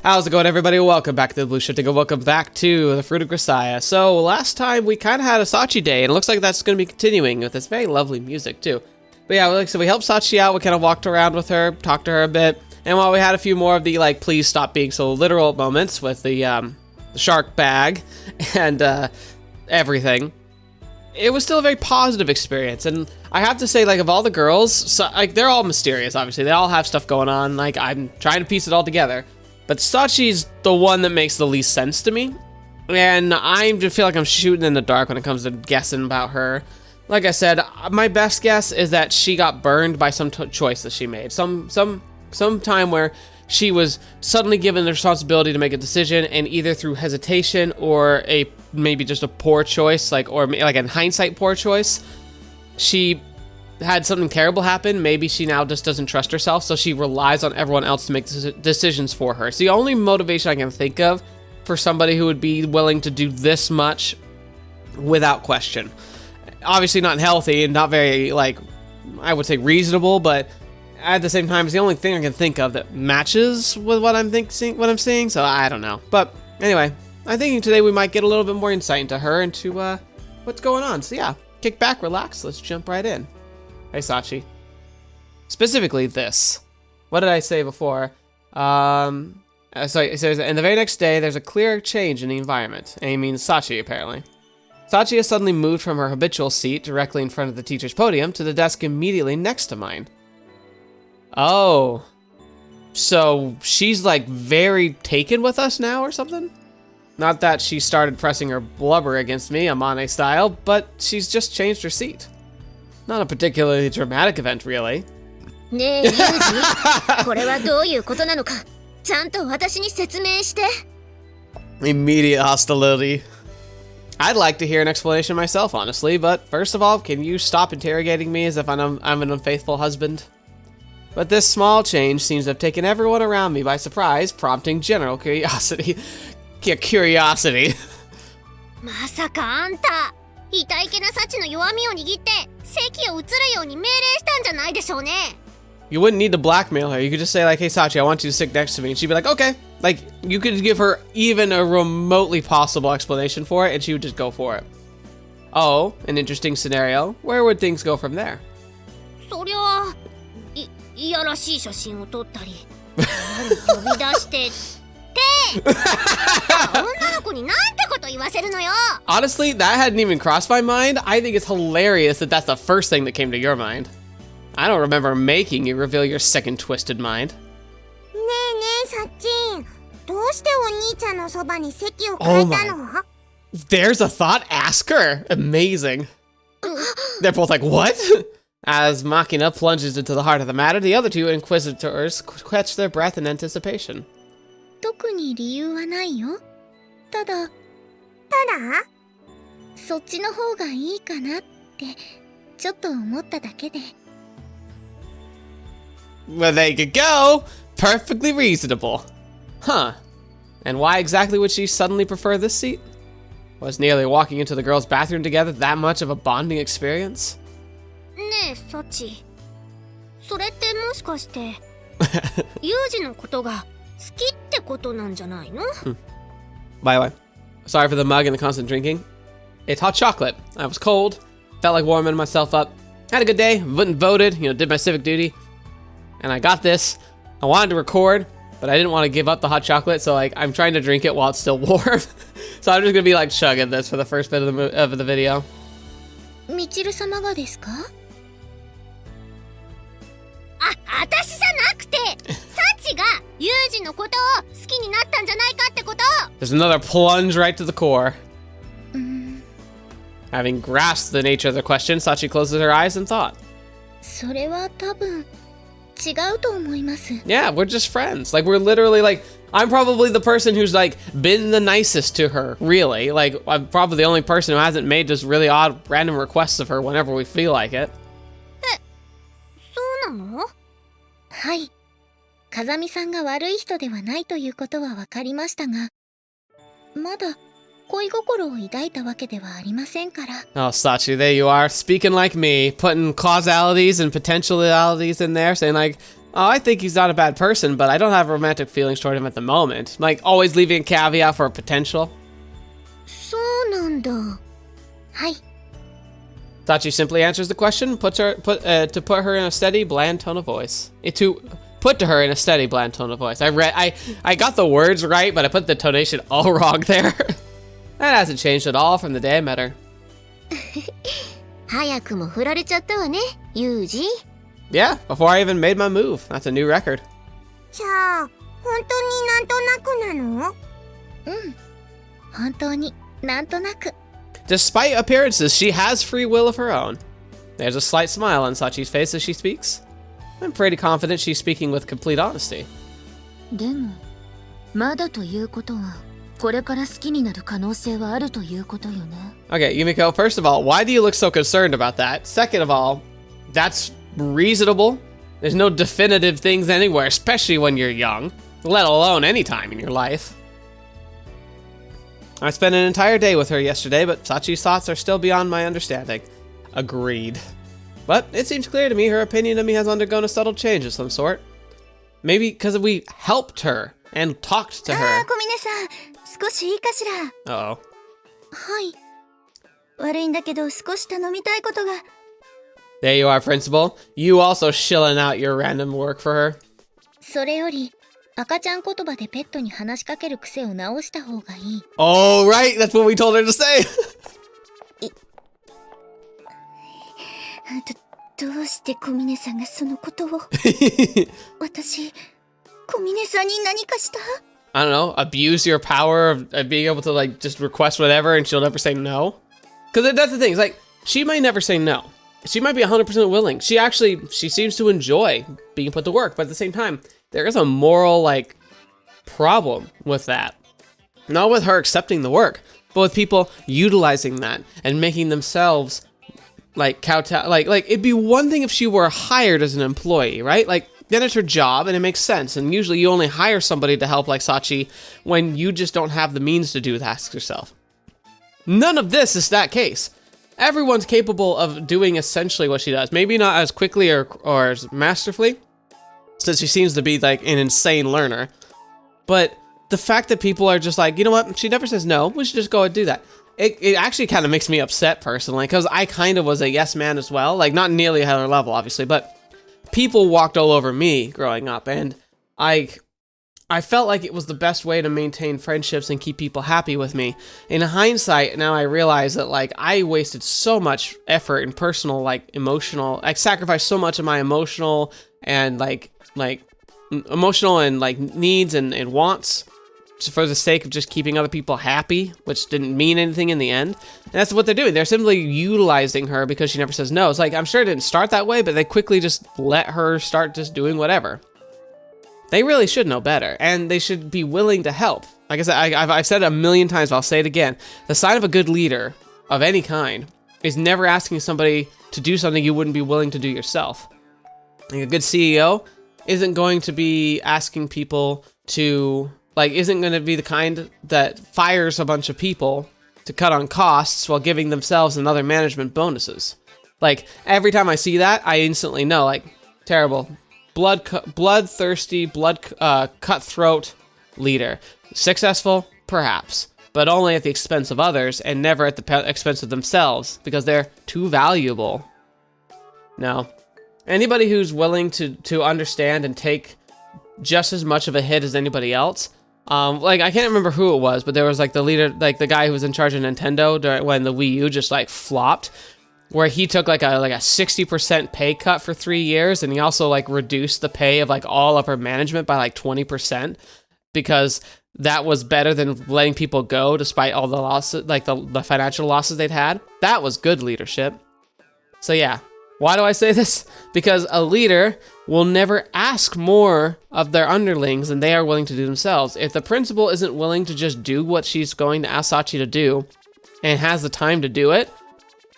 How's it going, everybody? Welcome back to TheBlueShifting, and welcome back to the Fruit of Grisaia. So, last time we kind of had a Sachi day, and it looks like that's going to be continuing with this very lovely music, too. But yeah, so we helped Sachi out, we kind of walked around with her, talked to her a bit, and while we had a few more of the, like, please stop being so literal moments with the shark bag and everything, it was still a very positive experience. And I have to say, like, of all the girls, so, like, they're all mysterious, obviously. They all have stuff going on. Like, I'm trying to piece it all together. But Sachi's the one that makes the least sense to me. And I just feel like I'm shooting in the dark when it comes to guessing about her. Like I said, my best guess is that she got burned by some choice that she made. Some time where she was suddenly given the responsibility to make a decision, and either through hesitation or maybe just a poor choice, or in hindsight poor choice, she had something terrible happen. Maybe she now just doesn't trust herself, so she relies on everyone else to make decisions for her. It's the only motivation I can think of for somebody who would be willing to do this much without question. Obviously not healthy and not very, I would say reasonable, but at the same time, it's the only thing I can think of that matches with what I'm seeing, so I don't know. But anyway, I'm thinking today we might get a little bit more insight into her, into what's going on. So yeah, kick back, relax, let's jump right in. Hey, Sachi. Specifically this. What did I say before? So it says, and the very next day, there's a clear change in the environment. And he means Sachi, apparently. Sachi has suddenly moved from her habitual seat directly in front of the teacher's podium to the desk immediately next to mine. Oh. So she's, very taken with us now or something? Not that she started pressing her blubber against me, Amane style, but she's just changed her seat. Not a particularly dramatic event, really. ねえ、ユージ、これはどういうことなのか、ちゃんと私に説明して。 Immediate hostility. I'd like to hear an explanation myself, honestly, but first of all, can you stop interrogating me as if I'm an unfaithful husband? But this small change seems to have taken everyone around me by surprise, prompting general curiosity. Curiosity. まさかあんた、痛いけなサチの弱みを握って、席を移るように命令したんじゃないでしょうね。 You wouldn't need to blackmail her. You could just say, hey, Sachi, I want you to sit next to me. And she'd be like, okay. You could give her even a remotely possible explanation for it, and she would just go for it. Oh, an interesting scenario. Where would things go from there? そりゃ、いやらしい写真を撮ったり、呼び出してって、女の子になんてこと言わせるのよ。 Honestly, that hadn't even crossed my mind. I think it's hilarious that that's the first thing that came to your mind. I don't remember making you reveal your second twisted mind. ねえねえ、サッチン、どうしてお兄ちゃんのそばに席を変えたの？ There's a thought? Ask her. Amazing. They're both like, what? As Machina plunges into the heart of the matter, the other two inquisitors catch their breath in anticipation. 特に理由はないよ。ただそっちの方がいいかなってちょっと思っただけで。 Well, there you go. Perfectly reasonable. Huh. And why exactly would she suddenly prefer this seat? Was nearly walking into the girls' bathroom together that much of a bonding experience? ねえ、サチ。それってもしかして、ユージのことが好きってことなんじゃないの？ By the way, sorry for the mug and the constant drinking. It's hot chocolate. I was cold, felt like warming myself up. Had a good day, went and voted, did my civic duty. And I got this. I wanted to record, but I didn't want to give up the hot chocolate, so I'm trying to drink it while it's still warm. So I'm just gonna be chugging this for the first bit of the video. ミチル様がですか？私じゃなくて、サチがユージのことを好きになったんじゃないかってこと。 There's another plunge right to the core. Having grasped the nature of the question, Sachi closes her eyes in thought. それは多分違うと思います。 Yeah, we're just friends. We're literally I'm probably the person who's been the nicest to her, really. I'm probably the only person who hasn't made just really odd random requests of her whenever we feel like it. そうなの？はい。風見さんが悪い人ではないということは分かりましたが、まだ恋心を抱いたわけではありませんから。 Oh, Sachi, there you are, speaking like me, putting causalities and potentialities in there, saying Oh, I think he's not a bad person, but I don't have romantic feelings toward him at the moment. Like, always leaving a caveat for a potential. そうなんだ。はい。 Sachi simply answers the question, to put her in a steady, bland tone of voice. Put to her in a steady, bland tone of voice. I got the words right, but I put the tonation all wrong there. That hasn't changed at all from the day I met her. 早くも振られちゃったわね、ユージ。Yeah, before I even made my move. That's a new record. じゃあ、本当になんとなくなの？うん。本当になんとなく。Despite appearances, she has free will of her own. There's a slight smile on Sachi's face as she speaks. I'm pretty confident she's speaking with complete honesty. でも、まだということは、これから好きになる可能性はあるということよね。Okay, Yumiko, first of all, why do you look so concerned about that? Second of all, that's reasonable. There's no definitive things anywhere, especially when you're young, let alone any time in your life. I spent an entire day with her yesterday, but Sachi's thoughts are still beyond my understanding. Agreed. But it seems clear to me her opinion of me has undergone a subtle change of some sort. Maybe because we helped her and talked to her. 小峰さん、少しいいかしら。Uh-oh. はい。悪いんだけど少し頼みたいことが。There you are, Principal. You also shilling out your random work for her. それより、赤ちゃん言葉でペットに話しかける癖を直した方がいい。Oh, right. That's what we told her to say. どうして小峰さんがそのことを私、小峰さんに何かした I don't know, abuse your power of being able to like just request whatever and she'll never say no? Because that's the thing, it's like, she might never say no. She might be 100% willing. She seems to enjoy being put to work, but at the same time, there is a moral like problem with that. Not with her accepting the work, but with people utilizing that and making themselves like kowtow. Like it'd be one thing if she were hired as an employee, right? Like then it's her job and it makes sense. And usually you only hire somebody to help like Sachi when you just don't have the means to do the tasks yourself. None of this is that case. Everyone's capable of doing essentially what she does. Maybe not as quickly or as masterfully, since she seems to be like an insane learner. But the fact that people are just like, you know what, she never says no, we should just go and do that. It actually kind of makes me upset personally, because I kind of was a yes man as well. Like, not nearly at her level, obviously, but people walked all over me growing up, and I felt like it was the best way to maintain friendships and keep people happy with me. In hindsight, now I realize that, like, I wasted so much effort and personal, like, emotional, I sacrificed so much of my emotional and, emotional and, like, needs and wants for the sake of just keeping other people happy, which didn't mean anything in the end. And that's what they're doing. They're simply utilizing her because she never says no. It's like, I'm sure it didn't start that way, but they quickly just let her start just doing whatever. They really should know better, and they should be willing to help. Like I said, I've said it a million times, but I'll say it again. The sign of a good leader of any kind is never asking somebody to do something you wouldn't be willing to do yourself. Like a good CEO isn't going to be asking people to, like, isn't going to be the kind that fires a bunch of people to cut on costs while giving themselves and other management bonuses. Like, every time I see that, I instantly know, like, terrible. Bloodthirsty, cutthroat leader. Successful? Perhaps. But only at the expense of others, and never at the expense of themselves, because they're too valuable. No. Anybody who's willing to understand and take just as much of a hit as anybody else, like, I can't remember who it was, but there was, like, the leader, like, the guy who was in charge of Nintendo when the Wii U just, like, flopped, where he took, like a 60% pay cut for 3 years, and he also, like, reduced the pay of, like, all upper management by, like, 20%, because that was better than letting people go despite all the losses, like, the financial losses they'd had. That was good leadership. So, yeah. Why do I say this? Because a leader will never ask more of their underlings than they are willing to do themselves. If the principal isn't willing to just do what she's going to ask Sachi to do, and has the time to do it,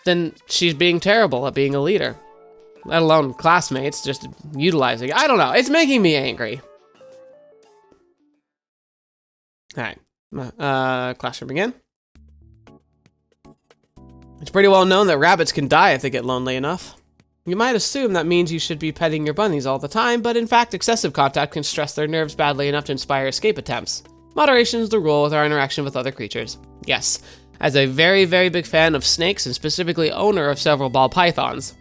then she's being terrible at being a leader. Let alone classmates just utilizing it. I don't know. It's making me angry. Alright. Classroom again. It's pretty well known that rabbits can die if they get lonely enough. You might assume that means you should be petting your bunnies all the time, but in fact, excessive contact can stress their nerves badly enough to inspire escape attempts. Moderation is the rule with our interaction with other creatures. Yes, as a very, very big fan of snakes and specifically owner of several ball pythons,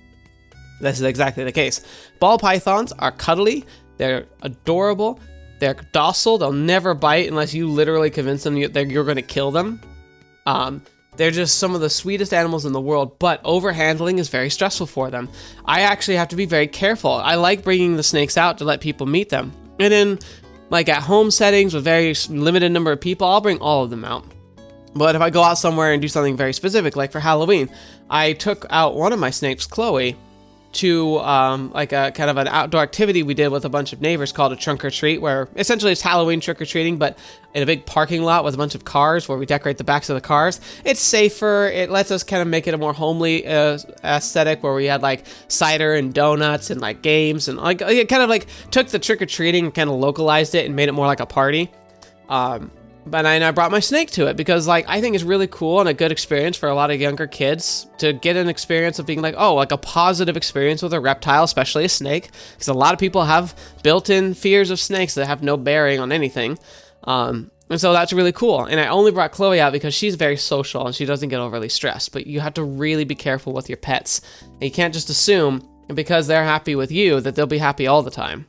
this is exactly the case. Ball pythons are cuddly, they're adorable, they're docile, they'll never bite unless you literally convince them you're going to kill them. They're just some of the sweetest animals in the world, but overhandling is very stressful for them. I actually have to be very careful. I like bringing the snakes out to let people meet them. And in, like, at home settings with very limited number of people, I'll bring all of them out. But if I go out somewhere and do something very specific, like for Halloween, I took out one of my snakes, Chloe, to like a kind of an outdoor activity we did with a bunch of neighbors called a trunk or treat, where essentially it's Halloween trick or treating, but in a big parking lot with a bunch of cars where we decorate the backs of the cars. It's safer. It lets us kind of make it a more homely aesthetic, where we had like cider and donuts and like games, and like it kind of like took the trick or treating and kind of localized it and made it more like a party. But I brought my snake to it because, like, I think it's really cool and a good experience for a lot of younger kids to get an experience of being like, oh, like a positive experience with a reptile, especially a snake, because a lot of people have built-in fears of snakes that have no bearing on anything. And so that's really cool. And I only brought Chloe out because she's very social and she doesn't get overly stressed. But you have to really be careful with your pets. And you can't just assume because they're happy with you that they'll be happy all the time.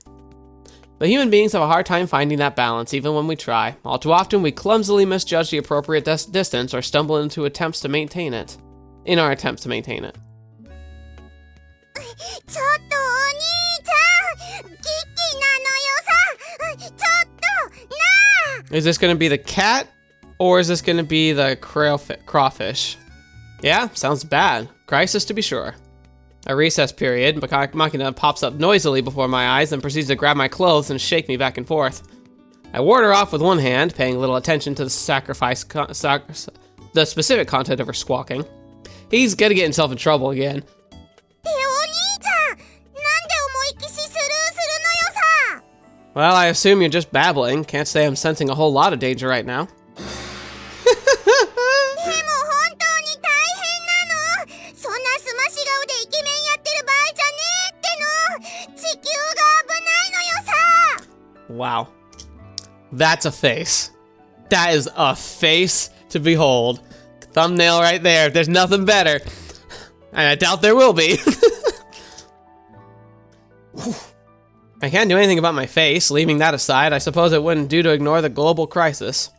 But human beings have a hard time finding that balance, even when we try. All too often, we clumsily misjudge the appropriate distance or stumble into attempts to maintain it. In our attempts to maintain it. Is this going to be the cat, or is this going to be the crawfish? Yeah, sounds bad. Crisis to be sure. A recess period, Machina pops up noisily before my eyes and proceeds to grab my clothes and shake me back and forth. I ward her off with one hand, paying little attention to the specific content of her squawking. He's gonna get himself in trouble again. Well, I assume you're just babbling. Can't say I'm sensing a whole lot of danger right now. Wow. That's a face. That is a face to behold. Thumbnail right there. There's nothing better. And I doubt there will be. I can't do anything about my face. Leaving that aside, I suppose it wouldn't do to ignore the global crisis.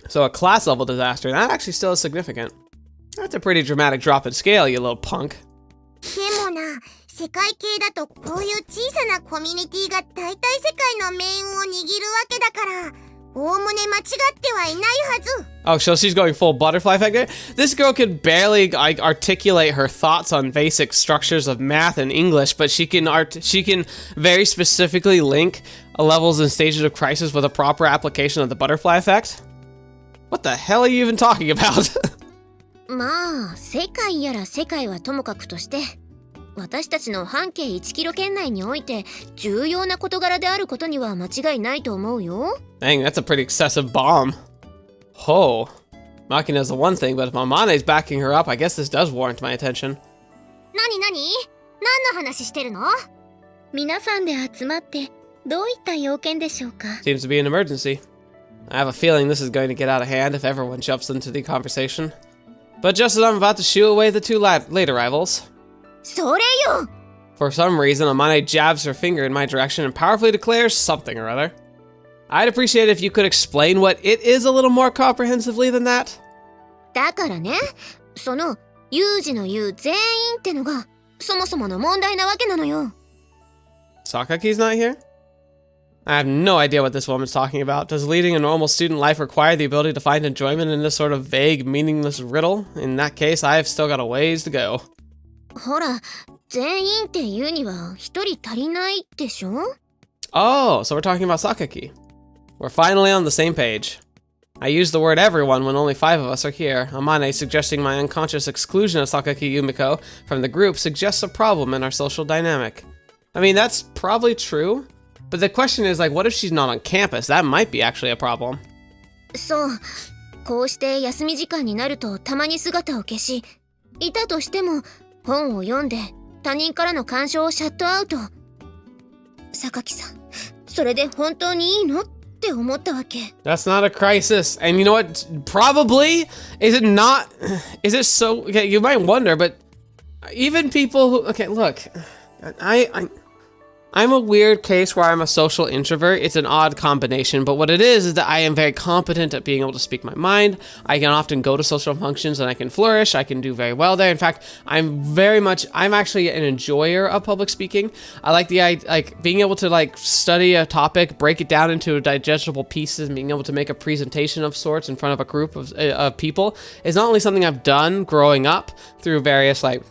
So a class level disaster. That actually still is significant. That's a pretty dramatic drop in scale, you little punk. Oh, so she's going full butterfly effect. This girl could barely articulate her thoughts on basic structures of math and English, but she can very specifically link levels and stages of crisis with a proper application of the butterfly effect. What the hell are you even talking about? まあ、世界やら世界はともかくとして、私たちの半径1キロ圏内において重要な事柄であることには間違いないと思うよ。Dang, that's a pretty excessive bomb. Oh, Machina's the one thing, but if Mamane's backing her up, I guess this does warrant my attention. 何何の話してるの？皆さんで集まってどういった要件でしょうか？ Seems to be an emergency. I have a feeling this is going to get out of hand if everyone jumps into the conversation. But just as I'm about to shoo away the two late arrivals, それよ! For some reason, Amane jabs her finger in my direction and powerfully declares something or other. I'd appreciate it if you could explain what it is a little more comprehensively than that. だからね、そのユージの言う全員ってのがそもそもの問題なわけなのよ。Sakaki's not here? I have no idea what this woman's talking about. Does leading a normal student life require the ability to find enjoyment in this sort of vague, meaningless riddle? In that case, I've still got a ways to go. ほら、全員って言うには一人足りないでしょ? Oh, so we're talking about Sakaki. We're finally on the same page. I use the word everyone when only 5 of us are here. Amane suggesting my unconscious exclusion of Sakaki Yumiko from the group suggests a problem in our social dynamic. I mean, that's probably true. But the question is, like, what if she's not on campus? That might be actually a problem. そう。こうして休み時間になるとたまに姿を消し、いたとしても本を読んで他人からの干渉をシャットアウト。榊さん、それで本当にいいのって思ったわけ。 That's not a crisis. And you know what? Probably, is it not? Is it so? Okay, you might wonder, but even people who, okay, look, I'm a weird case where I'm a social introvert. It's an odd combination, but what it is that I am very competent at being able to speak my mind. I can often go to social functions and I can flourish. I can do very well there. In fact, I'm actually an enjoyer of public speaking. I like being able to study a topic, break it down into digestible pieces, and being able to make a presentation of sorts in front of a group of people is not only something I've done growing up through various like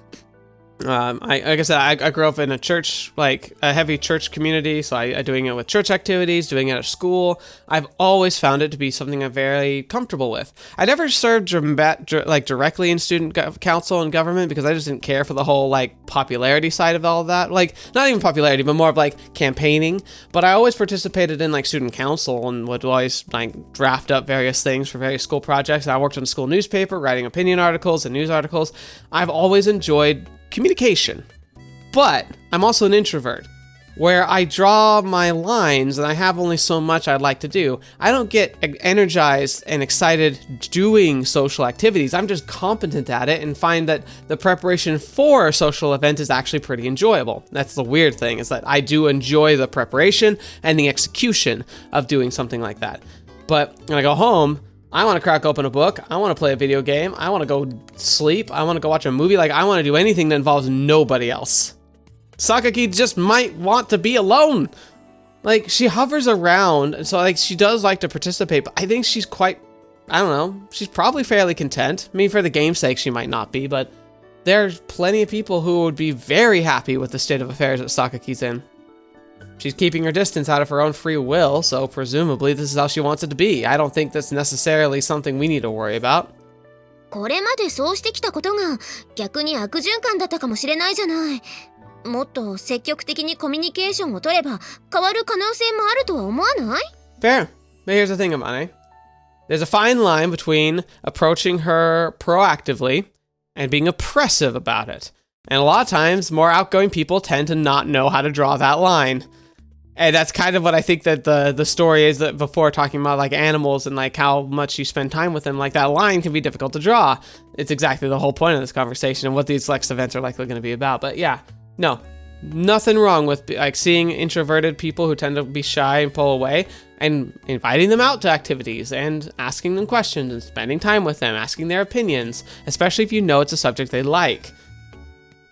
I said, I grew up in a church, a heavy church community, so I doing it with church activities, doing it at school. I've always found it to be something I'm very comfortable with. I never served directly in student council and government because I just didn't care for the whole popularity side of all of that. Not even popularity, but more of campaigning. But I always participated in student council and would always draft up various things for various school projects. I worked on a school newspaper, writing opinion articles and news articles. I've always enjoyed communication, but I'm also an introvert where I draw my lines and I have only so much I'd like to do. I don't get energized and excited doing social activities. I'm just competent at it and find that the preparation for a social event is actually pretty enjoyable. That's the weird thing, is that I do enjoy the preparation and the execution of doing something like that. But when I go home, I want to crack open a book. I want to play a video game. I want to go sleep. I want to go watch a movie. I want to do anything that involves nobody else. Sakaki just might want to be alone. She hovers around, so she does like to participate, but I think she's quite, I don't know, she's probably fairly content. I mean, for the game's sake, she might not be, but there's plenty of people who would be very happy with the state of affairs that Sakaki's in. She's keeping her distance out of her own free will, so presumably this is how she wants it to be. I don't think that's necessarily something we need to worry about. これまでそうしてきたことが逆に悪循環だったかもしれないじゃない。もっと積極的にコミュニケーションを取れば変わる可能性もあるとは思わない？ Fair. But here's the thing about it. There's a fine line between approaching her proactively and being oppressive about it. And a lot of times, more outgoing people tend to not know how to draw that line. And that's kind of what I think that the story is, that before talking about animals and how much you spend time with them, that line can be difficult to draw. It's exactly the whole point of this conversation and what these next events are likely going to be about. But yeah, no, nothing wrong with seeing introverted people who tend to be shy and pull away and inviting them out to activities and asking them questions and spending time with them, asking their opinions, especially if you know it's a subject they like.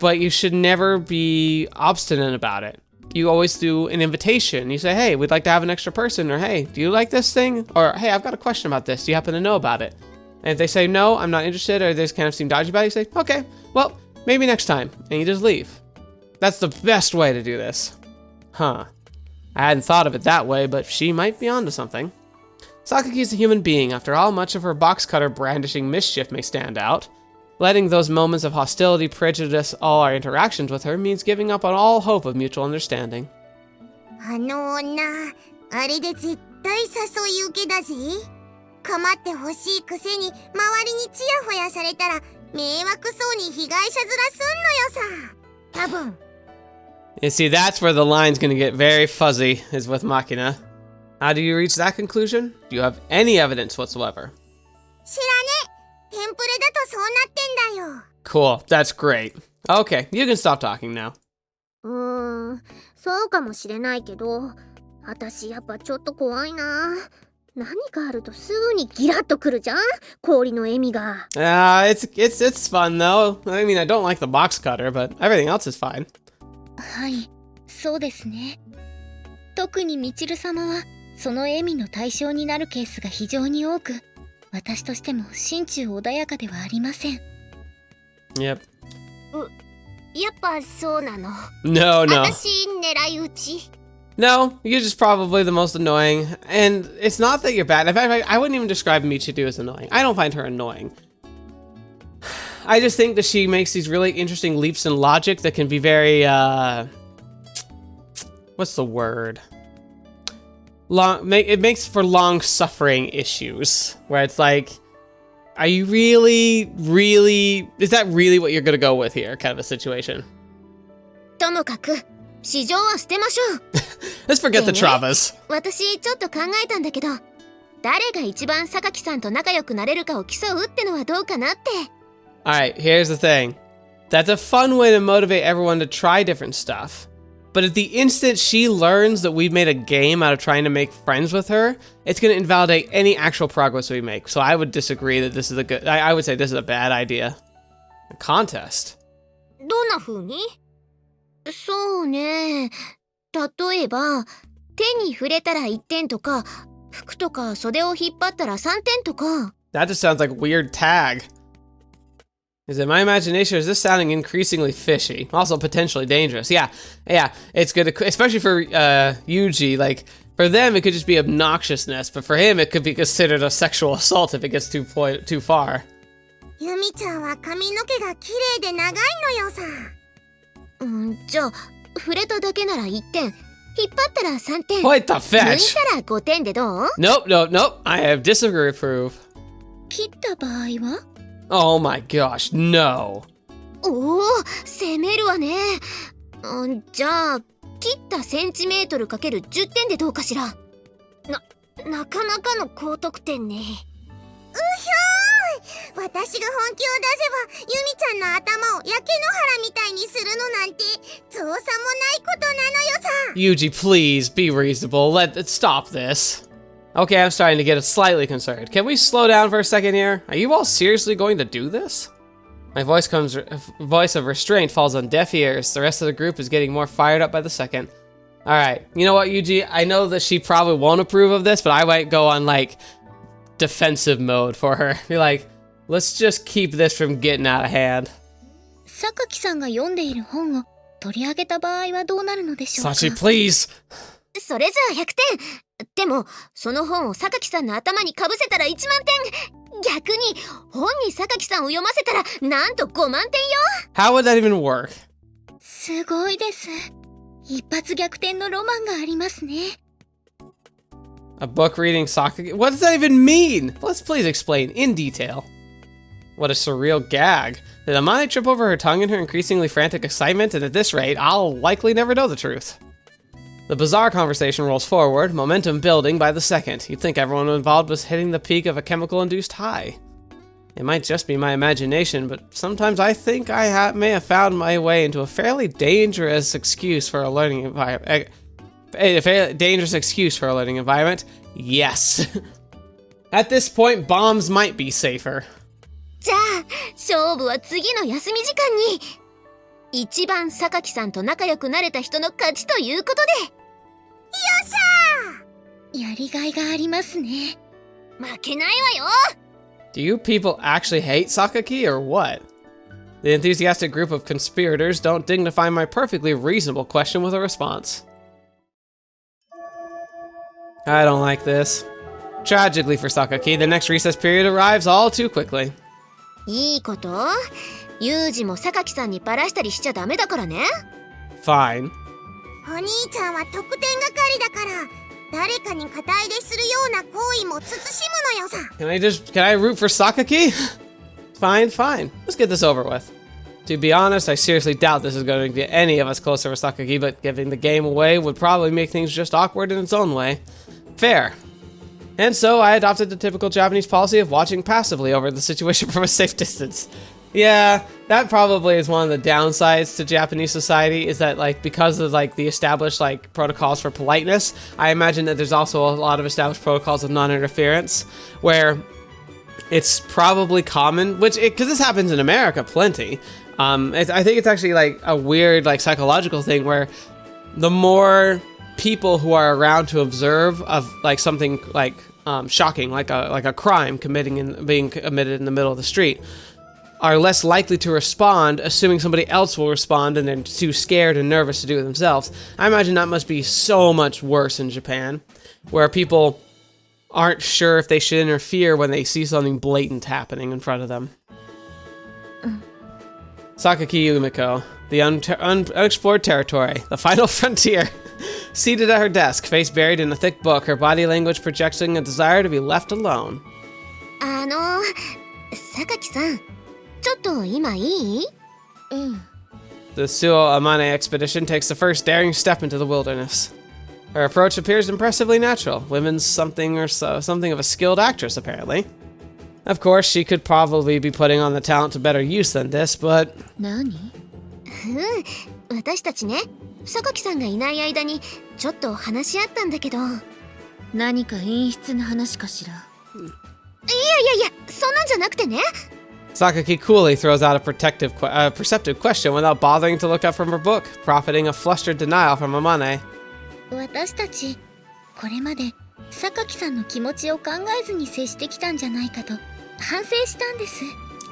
But you should never be obstinate about it. You always do an invitation. You say, hey, we'd like to have an extra person, or hey, do you like this thing? Or hey, I've got a question about this. Do you happen to know about it? And if they say, no, I'm not interested, or they just kind of seem dodgy about it, you say, okay, well, maybe next time. And you just leave. That's the best way to do this. Huh. I hadn't thought of it that way, but she might be onto something. Sakaki is a human being. After all, much of her box cutter brandishing mischief may stand out. Letting those moments of hostility prejudice all our interactions with her means giving up on all hope of mutual understanding. あの女、あれで絶対誘い受けだぜ。構ってほしいくせに周りにチヤホヤされたら迷惑そうに被害者面すんのよさ。多分。You see, that's where the line's going to get very fuzzy, is with Machina. How do you reach that conclusion? Do you have any evidence whatsoever? 知らね。テンプレだとそうなってんだよ。Cool, that's great. Okay, you can stop talking now. そうかもしれないけど、私やっぱちょっと怖いな。何かあるとすぐにギラッとくるじゃん、氷の笑みが。It's fun though. I mean, I don't like the box cutter, but everything else is fine. はい、そうですね。特にみちる様はその笑みの対象になるケースが非常に多く、私としても心中穏やかではありません。Yep. やっぱそうなの。No. 私狙い撃ち。No, you're just probably the most annoying. And it's not that you're bad. In fact, I wouldn't even describe Michiru as annoying. I don't find her annoying. I just think that she makes these really interesting leaps in logic that can be very, what's the word? it makes for long-suffering issues, where it's like, are you really, is that really what you're gonna go with here, kind of a situation? ともかく市場は捨てましょう。 Let's forget the traumas. 私ちょっと考えたんだけど、誰が一番榊さんと仲良くなれるかを競うってのはどうかなって。 Alright, here's the thing. That's a fun way to motivate everyone to try different stuff. But at the instant she learns that we've made a game out of trying to make friends with her, it's going to invalidate any actual progress we make. So I would disagree that this is a good... I would say this is a bad idea. A contest. どんな風に？そうね。例えば、手に触れたら1点とか、服とか袖を引っ張ったら3点とか。 That just sounds like a weird tag. Is it my imagination or is this sounding increasingly fishy? Also potentially dangerous. Yeah, it's good, especially for Yuuji. Like, for them, it could just be obnoxiousness, but for him, it could be considered a sexual assault if it gets too far. ユミちゃんは髪の毛が綺麗で長いのよさ。じゃあ、触れただけなら1点。引っ張ったら3点。What the 抜い fetch? たら5点でどう？ Nope. I have disapprove. 切った場合は？ Oh my gosh, no. おお、攻めるわね。じゃあ、切ったセンチメートルかける10点でどうかしら。なかなかの高得点ね。うひょーい、私が本気を出せばユミちゃんの頭を焼け野原みたいにするのなんて造作もないことなのよさ。 Yuuji, please be reasonable. Let's stop this. Okay, I'm starting to get slightly concerned. Can we slow down for a second here? Are you all seriously going to do this? My voice of restraint falls on deaf ears. The rest of the group is getting more fired up by the second. Alright, you know what, Yuuji? I know that she probably won't approve of this, but I might go on, like, defensive mode for her. Be like, let's just keep this from getting out of hand. 榊さんが読んでいる本を取り上げた場合はどうなるのでしょうか。 Sachi, please! それじゃあ100点。でも、その本を榊さんの頭にかぶせたら1万点。逆に、本に榊さんを読ませたら、なんと5万点よ。 How would that even work? すごいです。一発逆転のロマンがありますね。 A book reading Sakaki? What does that even mean? Let's please explain in detail. What a surreal gag. Did Amane trip over her tongue in her increasingly frantic excitement? And at this rate, I'll likely never know the truth. The bizarre conversation rolls forward, momentum building by the second. You'd think everyone involved was hitting the peak of a chemical-induced high. It might just be my imagination, but sometimes I think I may have found my way into a fairly dangerous excuse for a learning environment. A fairly dangerous excuse for a learning environment. Yes. At this point, bombs might be safer. じゃあ、勝負は次の休み時間に。一番榊さんと仲良くなれた人の勝ちということで。よっしゃー！やりがいがありますね。負けないわよ。 Do you people actually hate Sakaki or what? The enthusiastic group of conspirators don't dignify my perfectly reasonable question with a response. I don't like this. Tragically for Sakaki, the next recess period arrives all too quickly. いいこと？ユージも榊さんにバラしたりしちゃダメだからね。 Fine. お兄ちゃんは得点係だから誰かに肩入れするような行為も慎むのよさ。 Can I root for Sakaki? Fine. Let's get this over with. To be honest, I seriously doubt this is going to get any of us closer with Sakaki, but giving the game away would probably make things just awkward in its own way. Fair. And so I adopted the typical Japanese policy of watching passively over the situation from a safe distance. Yeah, that probably is one of the downsides to Japanese society, is that, like, because of, like, the established, like, protocols for politeness, I imagine that there's also a lot of established protocols of non-interference, where it's probably common, because this happens in America plenty. I think it's actually, like, a weird, like, psychological thing where the more people who are around to observe of, like, something, like, shocking, like a crime being committed in the middle of the street, are less likely to respond, assuming somebody else will respond and they're too scared and nervous to do it themselves. I imagine that must be so much worse in Japan, where people aren't sure if they should interfere when they see something blatant happening in front of them. Sakaki Yumiko, the unexplored territory, the final frontier. Seated at her desk, face buried in a thick book, her body language projecting a desire to be left alone. 榊さん、ちょっと今いい？うん。The Suo Amane expedition takes the first daring step into the wilderness. Her approach appears impressively natural. Women's something of a skilled actress, apparently. Of course, she could probably be putting on the talent to better use than this, but... 何？私たちね、榊さんがいない間にちょっと話し合ったんだけど。何か陰湿な話かしら。いや、そんなんじゃなくてね。Sakaki coolly throws out a perceptive question without bothering to look up from her book, profiting a flustered denial from Amane. 私たち、これまで榊さんの気持ちを考えずに接してきたんじゃないかと反省したんです。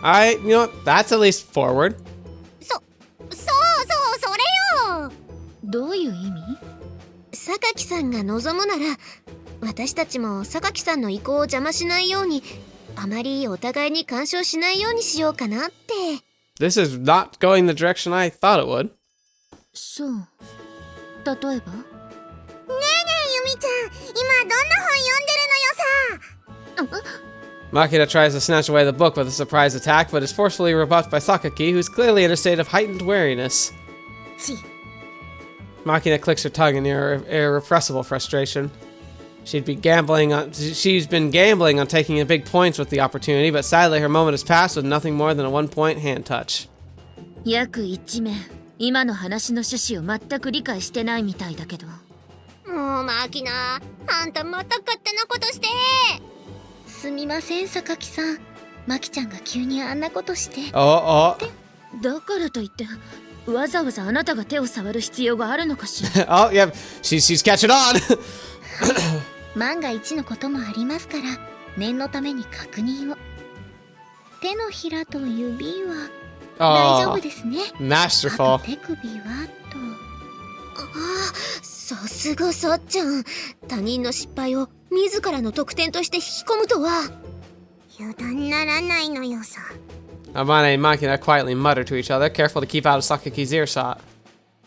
Alright, you know what? That's at least forward. それよ。どういう意味？榊さんが望むなら、私たちも榊さんの意向を邪魔しないように、あまりお互いに干渉しないようにしようかなって。This is not going the direction I thought it would. そう。例えば？ねえユミちゃん、今どんな本読んでるのよさ。Makina tries to snatch away the book with a surprise attack, but is forcefully rebuffed by Sakaki, who's clearly in a state of heightened wariness. Makina clicks her tongue in irrepressible frustration. She's been gambling on taking big points with the opportunity, but sadly her moment has passed with nothing more than a 1-point hand touch. 約1名、今の話の趣旨を全く理解してないみたいだけど。もうマキナ、あんたまた勝手なことして。すみません、榊さん。マキちゃんが急にあんなことして。だからといって、わざわざあなたが手を触る必要があるのかしら。Oh, yeah, she's catching on. 万が一のこともありますから、念のために確認を。手のひらと指は大丈夫ですね。Masterful. 手首はと。さすがさっちゃん。他人の失敗を自らの得点として引き込むとは。油断ならないのよさ。Amane and Makina quietly mutter to each other, careful to keep out of Sakaki's earshot.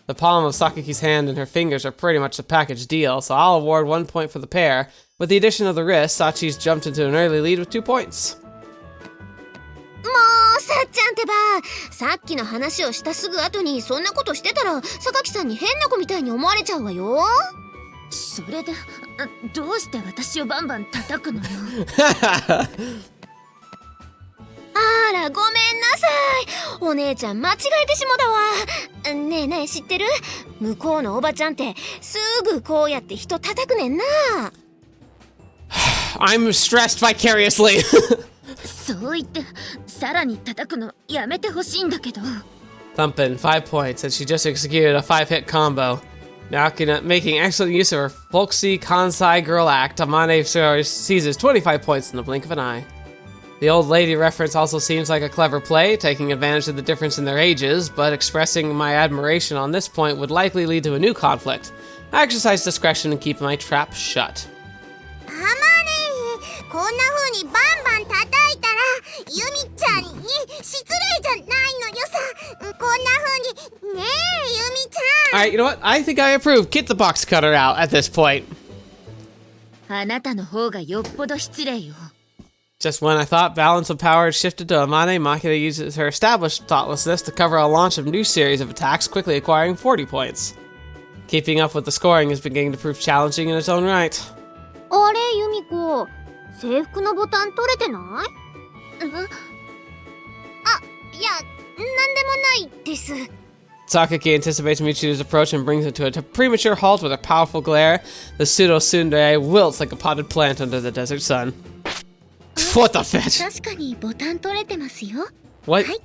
The palm of Sakaki's hand and her fingers are pretty much a package deal, so I'll award 1 point for the pair. With the addition of the wrist, Sachi's jumped into an early lead with 2 points. もうさっちゃんってば、さっきの話をしたすぐ後にそんなことしてたら榊さんに変な子みたいに思われちゃうわよ。それでどうして私をバンバン叩くのよ。あら、ごめんなさい。お姉ちゃん間違えてしもだわ。ねえ知ってる？向こうのおばちゃんってすぐこうやって人叩くねんな。I'm stressed vicariously. そう言ってさらに叩くのやめてほしいんだけど。Thumpin', 5 points, and she just executed a 5-hit combo. Makina making excellent use of her folksy Kansai girl act, Amane seizes 25 points in the blink of an eye. The old lady reference also seems like a clever play, taking advantage of the difference in their ages, but expressing my admiration on this point would likely lead to a new conflict. I exercise discretion and keep my trap shut. あまね、こんな風にバンバン叩いたらユミちゃんに失礼じゃないのよさ。こんな風にねえユミちゃん。Alright, you know what? I think I approve. Get the box cutter out at this point. あなたの方がよっぽど失礼よ。Just when I thought balance of power had shifted to Amane, Makina uses her established thoughtlessness to cover a launch of new series of attacks, quickly acquiring 40 points. Keeping up with the scoring is beginning to prove challenging in its own right. あれ、ユミコ、制服のボタン取れてない？いや、なんでもないです。Sakaki anticipates Michiru's approach and brings it to a premature halt with a powerful glare. The pseudo-tsundere wilts like a potted plant under the desert sun. What the fetch? 確かにボタン取れてますよ。 What? はい。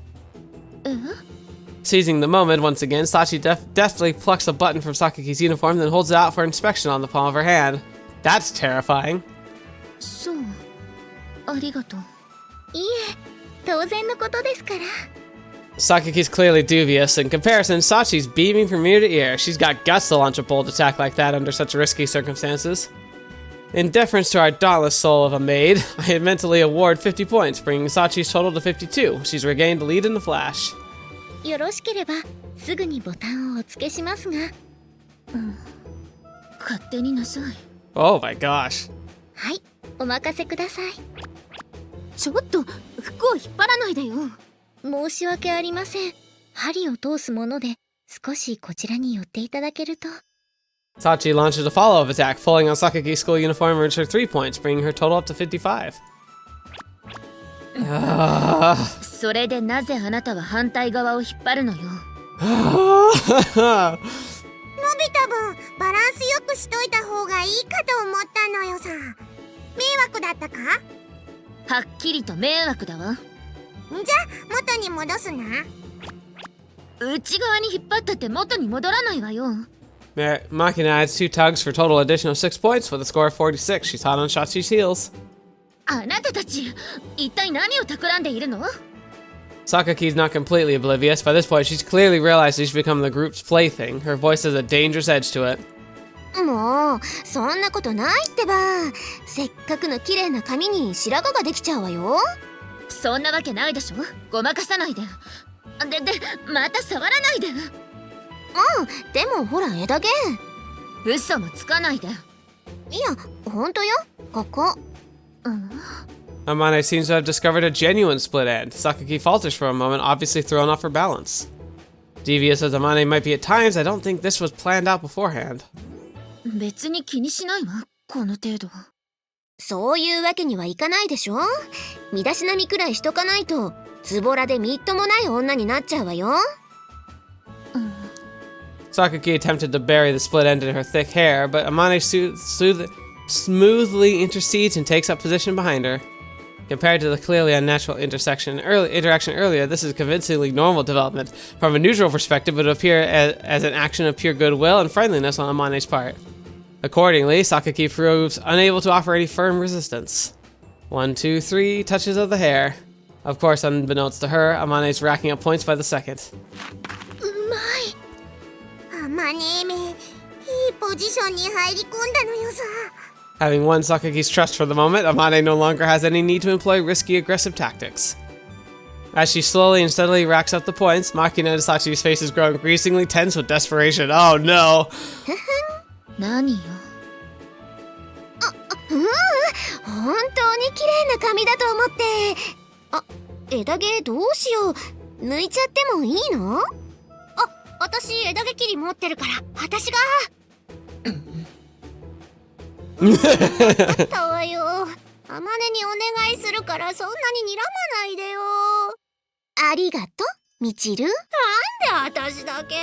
Seizing the moment once again, Sachi deftly plucks a button from Sakaki's uniform, then holds it out for inspection on the palm of her hand. That's terrifying. そう。ありがとう。いいえ、当然のことですから。Sakaki's clearly dubious. In comparison, Sachi's beaming from ear to ear. She's got guts to launch a bold attack like that under such risky circumstances. In deference to our dauntless soul of a maid, I mentally award 50 points, bringing Sachi's total to 52. She's regained the lead in the flash. よろしければすぐにボタンをお付けしますが。勝手になさい。 Oh my gosh. はい、お任せください。ちょっと服を引っ張らないでよ。申し訳ありません。針を通すもので少しこちらに寄っていただけると。 Sachi launches a follow-up attack, pulling on Sakaki's school uniform and earns her 3 points, bringing her total up to 55. それでなぜあなたは反対側を引っ張るのよ。のび太分、バランスよくしといた方がいいかと思ったのよさ。迷惑だったか？はっきりと迷惑だわ。じゃあ元に戻すな。内側に引っ張ったって元に戻らないわよ。 Machina adds 2 tugs for a total additional 6 points with a score of 46. She's hot on Sachi's heels. あなたたち、一体何を企んでいるの？ Sakaki's not completely oblivious. By this point, she's clearly realized she's become the group's plaything. Her voice has a dangerous edge to it. もうそんなことないってば。せっかくの綺麗な髪に白髪ができちゃうわよ。そんなわけないでしょ。ごまかさないで。また触らないで。でもほら枝毛。嘘もつかないで。いや、ほんとよ、ここ。Amane seems to have discovered a genuine split end. Sakaki falters for a moment, obviously thrown off her balance. Devious as Amane might be at times, I don't think this was planned out beforehand. 別に気にしないわ、この程度。そういうわけにはいかないでしょ。身だしなみくらいしとかないとズボラでみっともない女になっちゃうわよ。Sakaki attempted to bury the split end in her thick hair, but Amane smoothly intercedes and takes up position behind her. Compared to the clearly unnatural interaction earlier, this is convincingly normal development. From a neutral perspective, it would appear as an action of pure goodwill and friendliness on Amane's part. Accordingly, Sakaki proves unable to offer any firm resistance. 1, 2, 3 touches of the hair. Of course, unbeknownst to her, Amane's racking up points by the second. あまねめ、いいポジションに入り込んだのよさ。 Having won Sakaki's trust for the moment, Amane no longer has any need to employ risky, aggressive tactics. As she slowly and steadily racks up the points, Machina and Sachi's face is growing increasingly tense with desperation. Oh no! 何よ。本当に綺麗な髪だと思って。枝毛どうしよう。抜いちゃってもいいの？私枝毛切り持ってるから、私が。だったわよ。あまねにお願いするからそんなに睨まないでよ。ありがとう、みちる。なんで私だけ。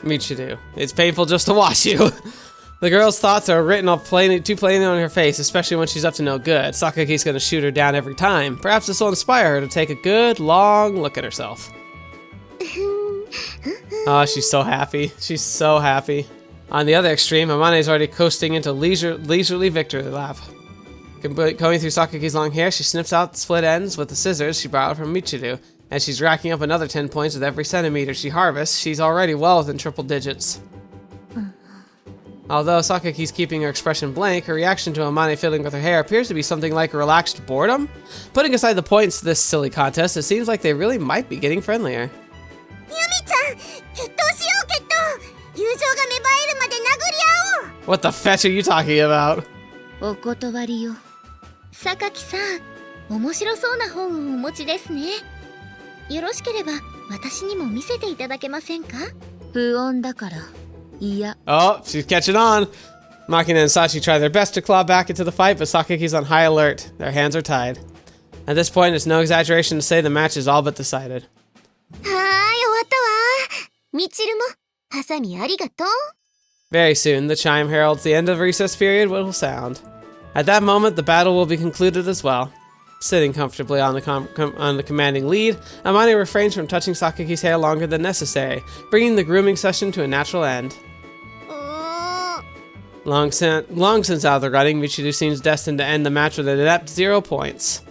Michiru, it's painful just to watch you. The girl's thoughts are written too plainly on her face, especially when she's up to no good. Sakaki's gonna shoot her down every time. Perhaps this will inspire her to take a good, long look at herself. Oh, she's so happy. She's so happy. On the other extreme, Amane is already coasting into leisurely victory lap. Combing through Sakaki's long hair, she snips out the split ends with the scissors she borrowed from Michiru. As she's racking up another 10 points with every centimeter she harvests, she's already well within triple digits. Although Sakaki's keeping her expression blank, her reaction to Amane fiddling with her hair appears to be something like relaxed boredom. Putting aside the points to this silly contest, it seems like they really might be getting friendlier. ユミちゃん、決闘しよう決闘。友情が芽生えるまで殴り合おう。 What the fetch are you talking about? お断りよ。榊さん、面白そうな本をお持ちですね。よろしければ私にも見せていただけませんか？不穏だから。いや。Oh, she's catching on. Machina and Sachi try their best to claw back into the fight, but Sakaki's on high alert. Their hands are tied. At this point, it's no exaggeration to say the match is all but decided. はーい、終わったわ。みちるも、ハサミありがとう。 Very soon, the chime heralds the end of the recess period will sound. At that moment, the battle will be concluded as well. Sitting comfortably on the commanding lead, Amane refrains from touching Sakaki's hair longer than necessary, bringing the grooming session to a natural end. Long since out of the running, Michiru seems destined to end the match with an inept 0 points.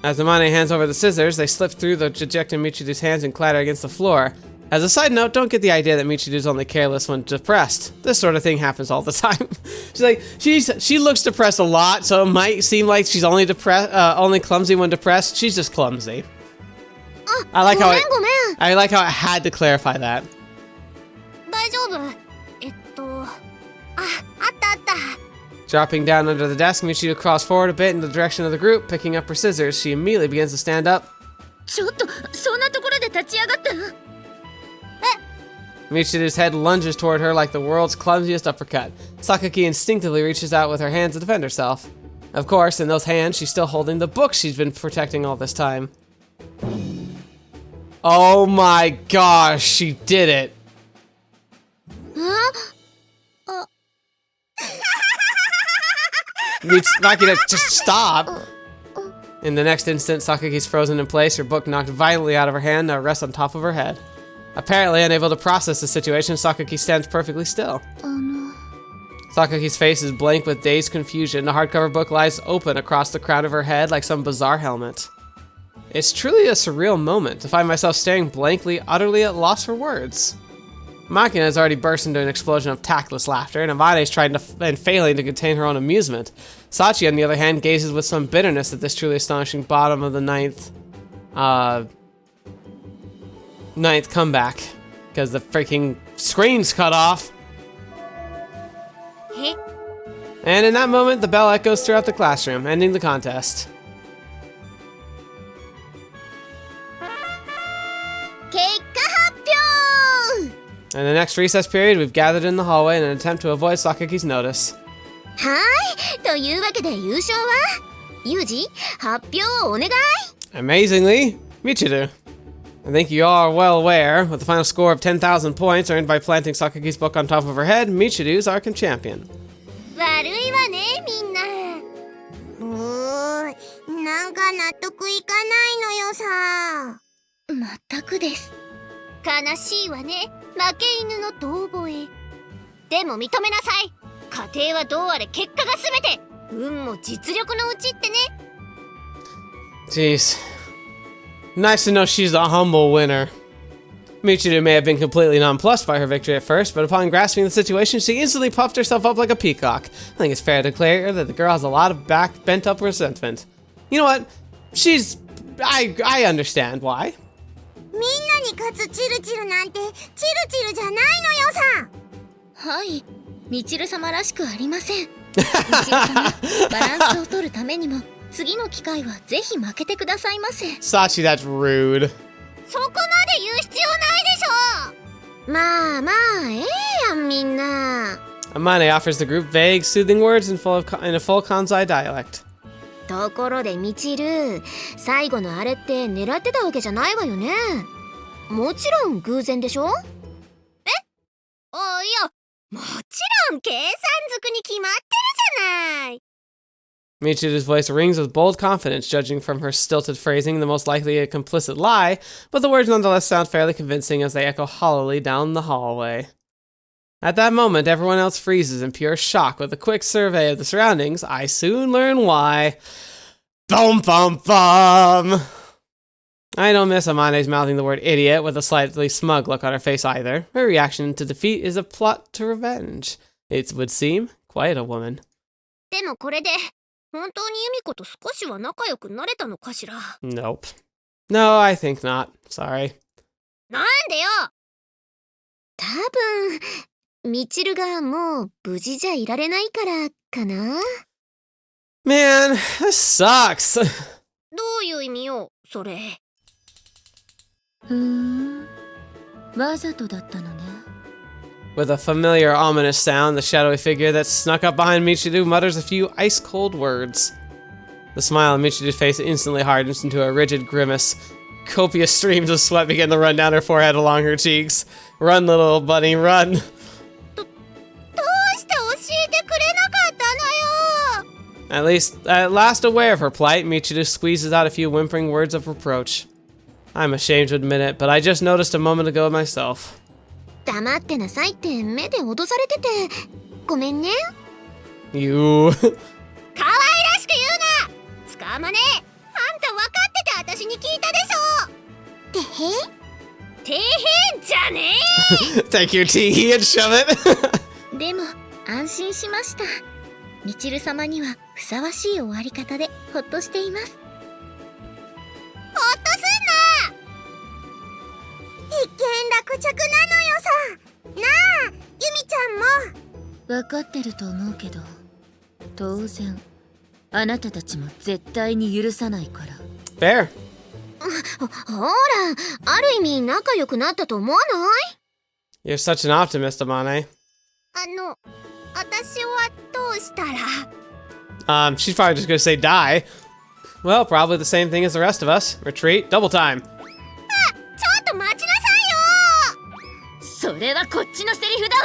As Amane hands over the scissors, they slip through the dejected Michiru's hands and clatter against the floor. As a side note, don't get the idea that Michiru's only careless when depressed. This sort of thing happens all the time. She looks depressed a lot, so it might seem like she's only clumsy when depressed. She's just clumsy. I like how it had to clarify that. バ Dropping down under the desk, Michiru crawls forward a bit in the direction of the group. Picking up her scissors, she immediately begins to stand up. ちょっとそんなところで立ち上がった。 Michiru's head lunges toward her like the world's clumsiest uppercut. Sakaki instinctively reaches out with her hands to defend herself. Of course, in those hands, she's still holding the book she's been protecting all this time. Oh my gosh, she did it! Makina, just stop! In the next instant, Sakaki's frozen in place, her book knocked violently out of her hand, now rests on top of her head. Apparently unable to process the situation, Sakaki stands perfectly still. Sakaki's face is blank with dazed confusion. The hardcover book lies open across the crown of her head like some bizarre helmet. It's truly a surreal moment to find myself staring blankly, utterly at loss for words. Makina has already burst into an explosion of tactless laughter, and Amane is trying and failing to contain her own amusement. Sachi, on the other hand, gazes with some bitterness at this truly astonishing bottom of the ninth comeback, because the freaking screen's cut off. And in that moment, the bell echoes throughout the classroom, ending the contest. In the next recess period, we've gathered in the hallway in an attempt to avoid Sakaki's notice. はい、というわけで優勝はユージ、発表をお願い。 Amazingly, Michiru. I think you all are well aware, with the final score of 10,000 points earned by planting Sakaki's book on top of her head, Michiru's our champion. 悪いわね、みんな。なんか納得いかないのよさ。まったくです。悲しいわね、負け犬の遠吠え。でも認めなさい。家庭はどうあれ結果が全て。運も実力のうちってね。Jeez. Nice to know she's the humble winner. Michiru may have been completely nonplussed by her victory at first, but upon grasping the situation, she instantly puffed herself up like a peacock. I think it's fair to declare that the girl has a lot of bent-up resentment. You know what? I understand why. みんなに勝つチルチルなんてチルチルじゃないのよさ。はい、ミチル様らしくありません。ミチル様、バランスを取るためにも次の機会はぜひ負けてくださいませ。Sachi, that's rude. そこまで言う必要ないでしょ。まあまあ、ええやんみんな。Amane offers the group vague, soothing words in a full Kansai dialect. ところでミチル、最後のあれって狙ってたわけじゃないわよね。もちろん偶然でしょ？え？いや、もちろん計算づくに決まってるじゃない。Michiru's voice rings with bold confidence, judging from her stilted phrasing, the most likely a complicit lie, but the words nonetheless sound fairly convincing as they echo hollowly down the hallway. At that moment, everyone else freezes in pure shock. With a quick survey of the surroundings, I soon learn why. Bum bum bum! I don't miss Amane's mouthing the word idiot with a slightly smug look on her face either. Her reaction to defeat is a plot to revenge. It would seem quite a woman. でもこれで本当にユミコと少しは仲良くなれたのかしら。 Nope. No, I think not. Sorry. なんでよ。多分ミチルがもう無事じゃいられないからかな。 Man, this sucks. どういう意味よ、それ。わざとだったのね。With a familiar, ominous sound, the shadowy figure that snuck up behind Michiru mutters a few ice-cold words. The smile on Michiru's face instantly hardens into a rigid grimace. Copious streams of sweat begin to run down her forehead along her cheeks. Run, little bunny, run! どうして教えてくれなかったのよ。 At last aware of her plight, Michiru squeezes out a few whimpering words of reproach. I'm ashamed to admit it, but I just noticed a moment ago myself. 黙ってなさいって目で脅されててごめんね。 You. 可愛らしく言うな。つかまね。あんた分かってて私に聞いたでしょ。てへ？てへんじゃねえ。 Take your tea and shove it. でも安心しました。ミチル様にはふさわしい終わり方でほっとしています。ほっとすんな。一件落着なのよさ。なあ、ちゃんも。分かってると思うけど、当然あなたたちも絶対に許さないから。 Fair. ほら、ある意味仲良くなったと思わない？ You're such an optimist, Amane. 私はどうしたら？ She's probably just gonna say die. Well, probably the same thing as the rest of us. Retreat, double time. ちょっと待ちなさいよ。それはこっちのセリフだわ。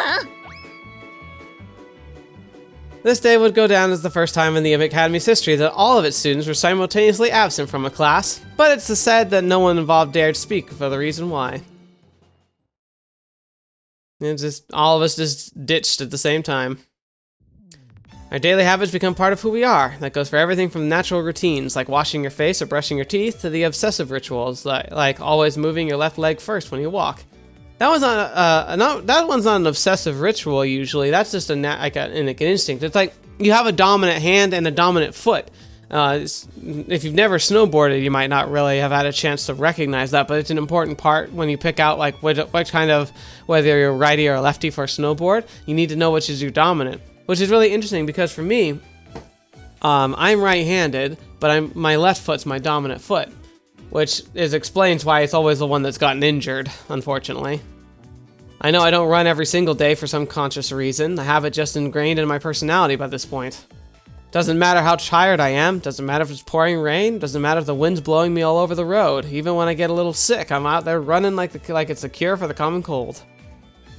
This day would go down as the first time in the Academy's history that all of its students were simultaneously absent from a class, but it's said that no one involved dared speak for the reason why. And just all of us just ditched at the same time. Our daily habits become part of who we are. That goes for everything from natural routines like washing your face or brushing your teeth to the obsessive rituals like always moving your left leg first when you walk. That one's not an obsessive ritual usually. That's just an instinct. It's like you have a dominant hand and a dominant foot. If you've never snowboarded, you might not really have had a chance to recognize that, but it's an important part when you pick out like what kind of, whether you're righty or lefty for a snowboard, you need to know which is your dominant, which is really interesting because for me, I'm right-handed, but my left foot's my dominant foot, which explains why it's always the one that's gotten injured, unfortunately. I know I don't run every single day for some conscious reason. I have it just ingrained in my personality by this point. Doesn't matter how tired I am, doesn't matter if it's pouring rain, doesn't matter if the wind's blowing me all over the road. Even when I get a little sick, I'm out there running like it's a cure for the common cold.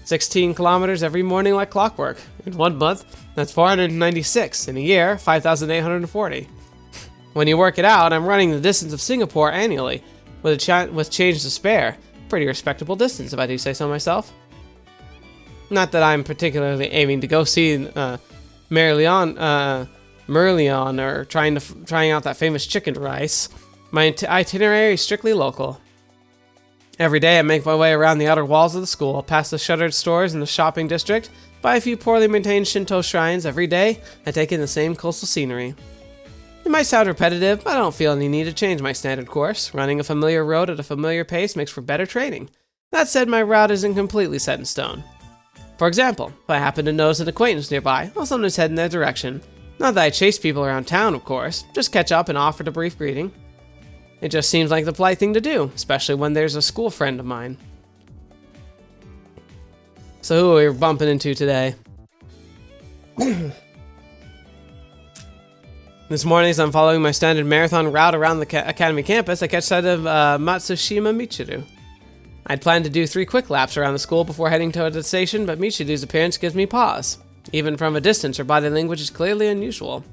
16 kilometers every morning like clockwork. In 1 month, that's 496. In a year, 5,840. When you work it out, I'm running the distance of Singapore annually, with change to spare. Pretty respectable distance, if I do say so myself. Not that I'm particularly aiming to go see Merlion or trying out that famous chicken rice. My itinerary is strictly local. Every day I make my way around the outer walls of the school, past the shuttered stores in the shopping district, by a few poorly maintained Shinto shrines. Every day I take in the same coastal scenery. It might sound repetitive, but I don't feel any need to change my standard course. Running a familiar road at a familiar pace makes for better training. That said, my route isn't completely set in stone. For example, if I happen to notice an acquaintance nearby, I'll sometimes head in their direction. Not that I chase people around town, of course, just catch up and offer a brief greeting. It just seems like the polite thing to do, especially when there's a school friend of mine. So who are we bumping into today? This morning, as I'm following my standard marathon route around the Academy campus, I catch sight of Matsushima Michiru. I'd planned to do 3 quick laps around the school before heading to the station, but Michiru's appearance gives me pause. Even from a distance, her body language is clearly unusual.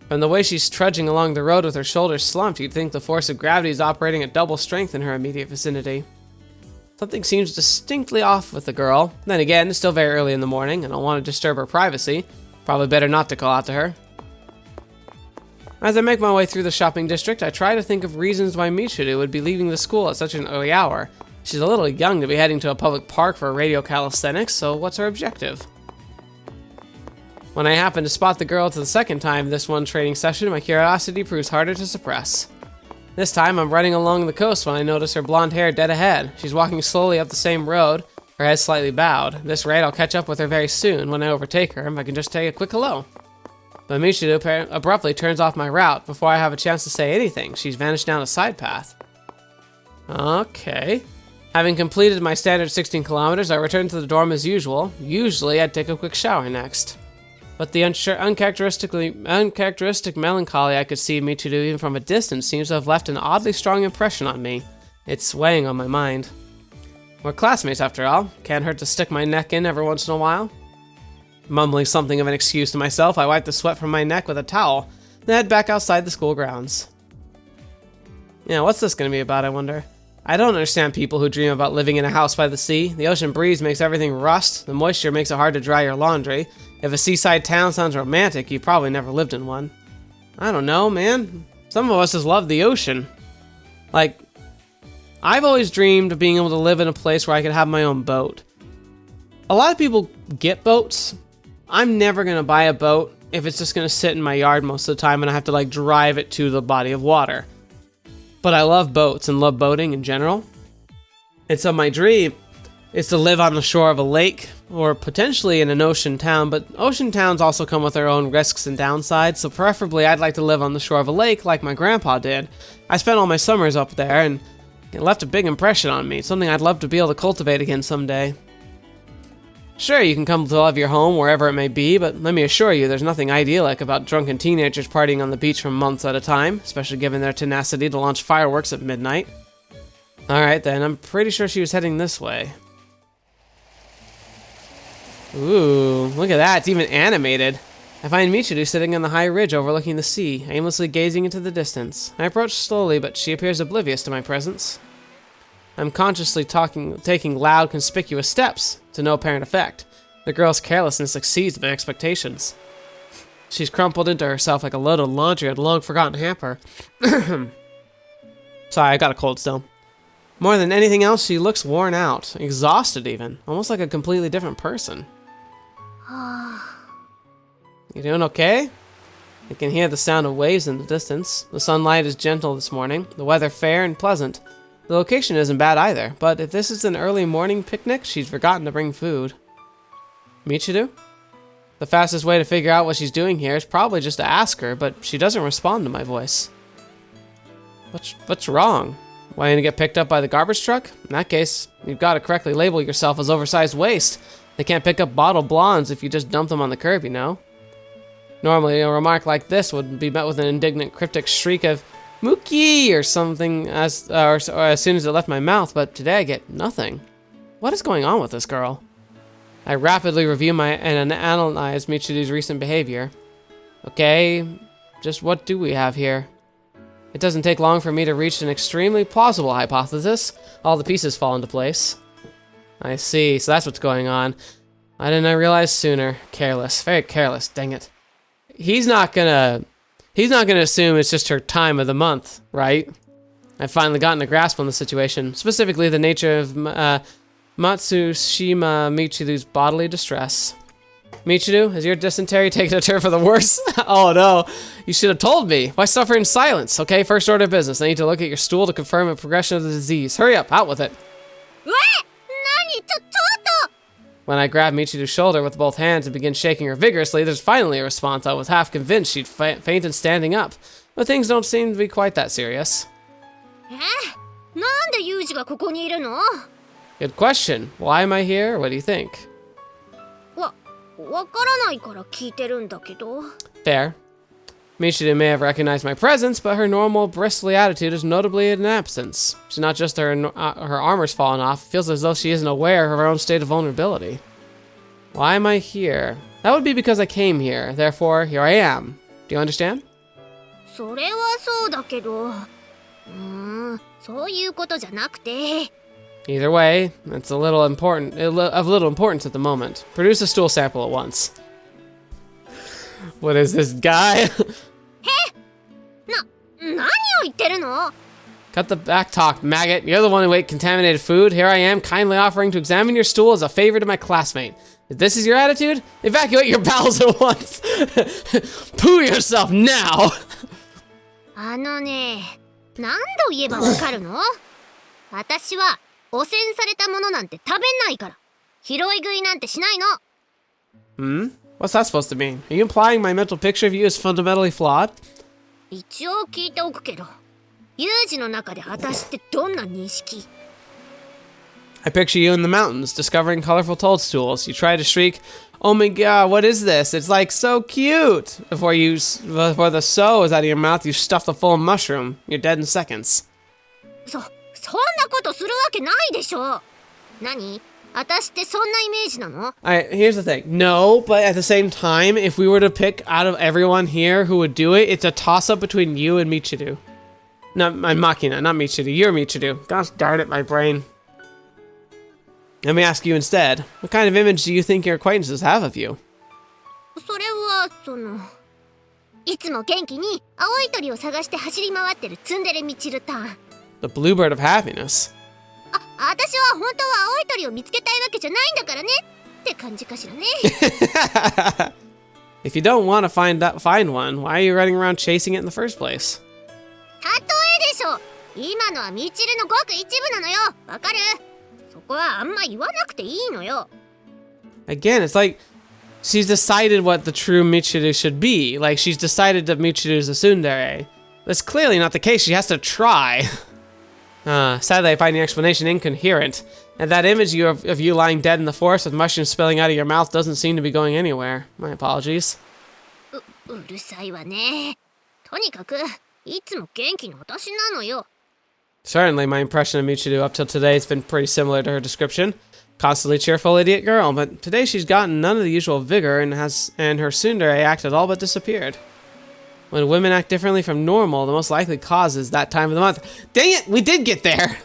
From the way she's trudging along the road with her shoulders slumped, you'd think the force of gravity is operating at double strength in her immediate vicinity. Something seems distinctly off with the girl. Then again, it's still very early in the morning, and I don't want to disturb her privacy. Probably better not to call out to her. As I make my way through the shopping district, I try to think of reasons why Michiru would be leaving the school at such an early hour. She's a little young to be heading to a public park for radio calisthenics, so what's her objective? When I happen to spot the girl for the second time this one training session, my curiosity proves harder to suppress. This time, I'm running along the coast when I notice her blonde hair dead ahead. She's walking slowly up the same road, her head slightly bowed. At this rate, I'll catch up with her very soon when I overtake her, if I can just take a quick hello. But Michiru abruptly turns off my route before I have a chance to say anything. She's vanished down a side path. Okay. Having completed my standard 16 kilometers, I return to the dorm as usual. Usually, I'd take a quick shower next. But the uncharacteristic melancholy I could see Michiru even from a distance seems to have left an oddly strong impression on me. It's weighing on my mind. We're classmates after all. Can't hurt to stick my neck in every once in a while. Mumbling something of an excuse to myself, I wipe the sweat from my neck with a towel, then head back outside the school grounds. Yeah, what's this going to be about, I wonder? I don't understand people who dream about living in a house by the sea. The ocean breeze makes everything rust, the moisture makes it hard to dry your laundry. If a seaside town sounds romantic, you probably never lived in one. I don't know, man. Some of us just love the ocean. Like, I've always dreamed of being able to live in a place where I could have my own boat. A lot of people get boats. I'm never going to buy a boat if it's just going to sit in my yard most of the time and I have to like drive it to the body of water. But I love boats and love boating in general. And so my dream is to live on the shore of a lake, or potentially in an ocean town, but ocean towns also come with their own risks and downsides, so preferably I'd like to live on the shore of a lake like my grandpa did. I spent all my summers up there, and it left a big impression on me, something I'd love to be able to cultivate again someday. Sure, you can come to love your home wherever it may be, but let me assure you there's nothing idyllic about drunken teenagers partying on the beach for months at a time, especially given their tenacity to launch fireworks at midnight. Alright then, I'm pretty sure she was heading this way. Ooh, look at that, it's even animated. I find Michiru sitting on the high ridge overlooking the sea, aimlessly gazing into the distance. I approach slowly, but she appears oblivious to my presence. I'm consciously taking loud, conspicuous steps, to no apparent effect. The girl's carelessness exceeds my expectations. She's crumpled into herself like a load of laundry I'd long forgotten hamper. Sorry, I got a cold still. More than anything else, she looks worn out, exhausted even, almost like a completely different person. You doing okay? I can hear the sound of waves in the distance. The sunlight is gentle this morning, the weather fair and pleasant. The location isn't bad either, but if this is an early morning picnic, she's forgotten to bring food. Michiru? The fastest way to figure out what she's doing here is probably just to ask her, but she doesn't respond to my voice. What's wrong? Why didn't you get picked up by the garbage truck? In that case, you've got to correctly label yourself as oversized waste. They can't pick up bottled blondes if you just dump them on the curb, you know? Normally, a remark like this would be met with an indignant, cryptic shriek of "Mookie!" or something or as soon as it left my mouth, but today I get nothing. What is going on with this girl? I rapidly review and analyze Michiru's recent behavior. Okay, just what do we have here? It doesn't take long for me to reach an extremely plausible hypothesis. All the pieces fall into place. I see, so that's what's going on. Why didn't I realize sooner? Careless, very careless, dang it. He's not gonna assume it's just her time of the month, right? I've finally gotten a grasp on the situation, specifically the nature of Matsushima Michiru's bodily distress. Michiru, is your dysentery taking a turn for the worse? Oh no, you should have told me. Why suffer in silence? Okay, first order of business. I need to look at your stool to confirm the progression of the disease. Hurry up, out with it. When I grab Michiru's shoulder with both hands and begin shaking her vigorously, there's finally a response. I was half convinced she'd fainted standing up, but things don't seem to be quite that serious. Good question. Why am I here? What do you think? Fair. Michiru may have recognized my presence, but her normal, bristly attitude is notably in absence. She's not just her armor's fallen off, it feels as though she isn't aware of her own state of vulnerability. Why am I here? That would be because I came here, therefore, here I am. Do you understand? Either way, it's of little importance at the moment. Produce a stool sample at once. What is this guy? Cut the back talk, maggot. You're the one who ate contaminated food. Here I am, kindly offering to examine your stool as a favor to my classmate. If this is your attitude, evacuate your bowels at once. Poo yourself now. What's that supposed to mean? Are you implying my mental picture of you is fundamentally flawed? I picture you in the mountains, discovering colorful toadstools. You try to shriek, "Oh my god, what is this? It's like so cute!" Before the "so" is out of your mouth, you stuff the full mushroom. You're dead in seconds. Alright, here's the thing. No, but at the same time, if we were to pick out of everyone here who would do it, it's a toss-up between you and Michiru. No, I'm Makina, not Michiru. You're Michiru. Gosh darn it, my brain. Let me ask you instead. What kind of image do you think your acquaintances have of you? The bluebird of happiness. If you don't want to find one, why are you running around chasing it in the first place? こはあんま言わなくていいのよ。 Again, it's like she's decided what the true Michiru should be. Like, she's decided that Michiru is a tsundere. That's clearly not the case. She has to try. Sadly, I find the explanation incoherent. And that image of you lying dead in the forest with mushrooms spilling out of your mouth doesn't seem to be going anywhere. My apologies. うるさいわね。とにかくいつも元気な私なのよ。 Certainly, my impression of Michiru up till today has been pretty similar to her description. Constantly cheerful idiot girl, but today she's gotten none of the usual vigor and her tsundere act had all but disappeared. When women act differently from normal, the most likely cause is that time of the month. Dang it, we did get there!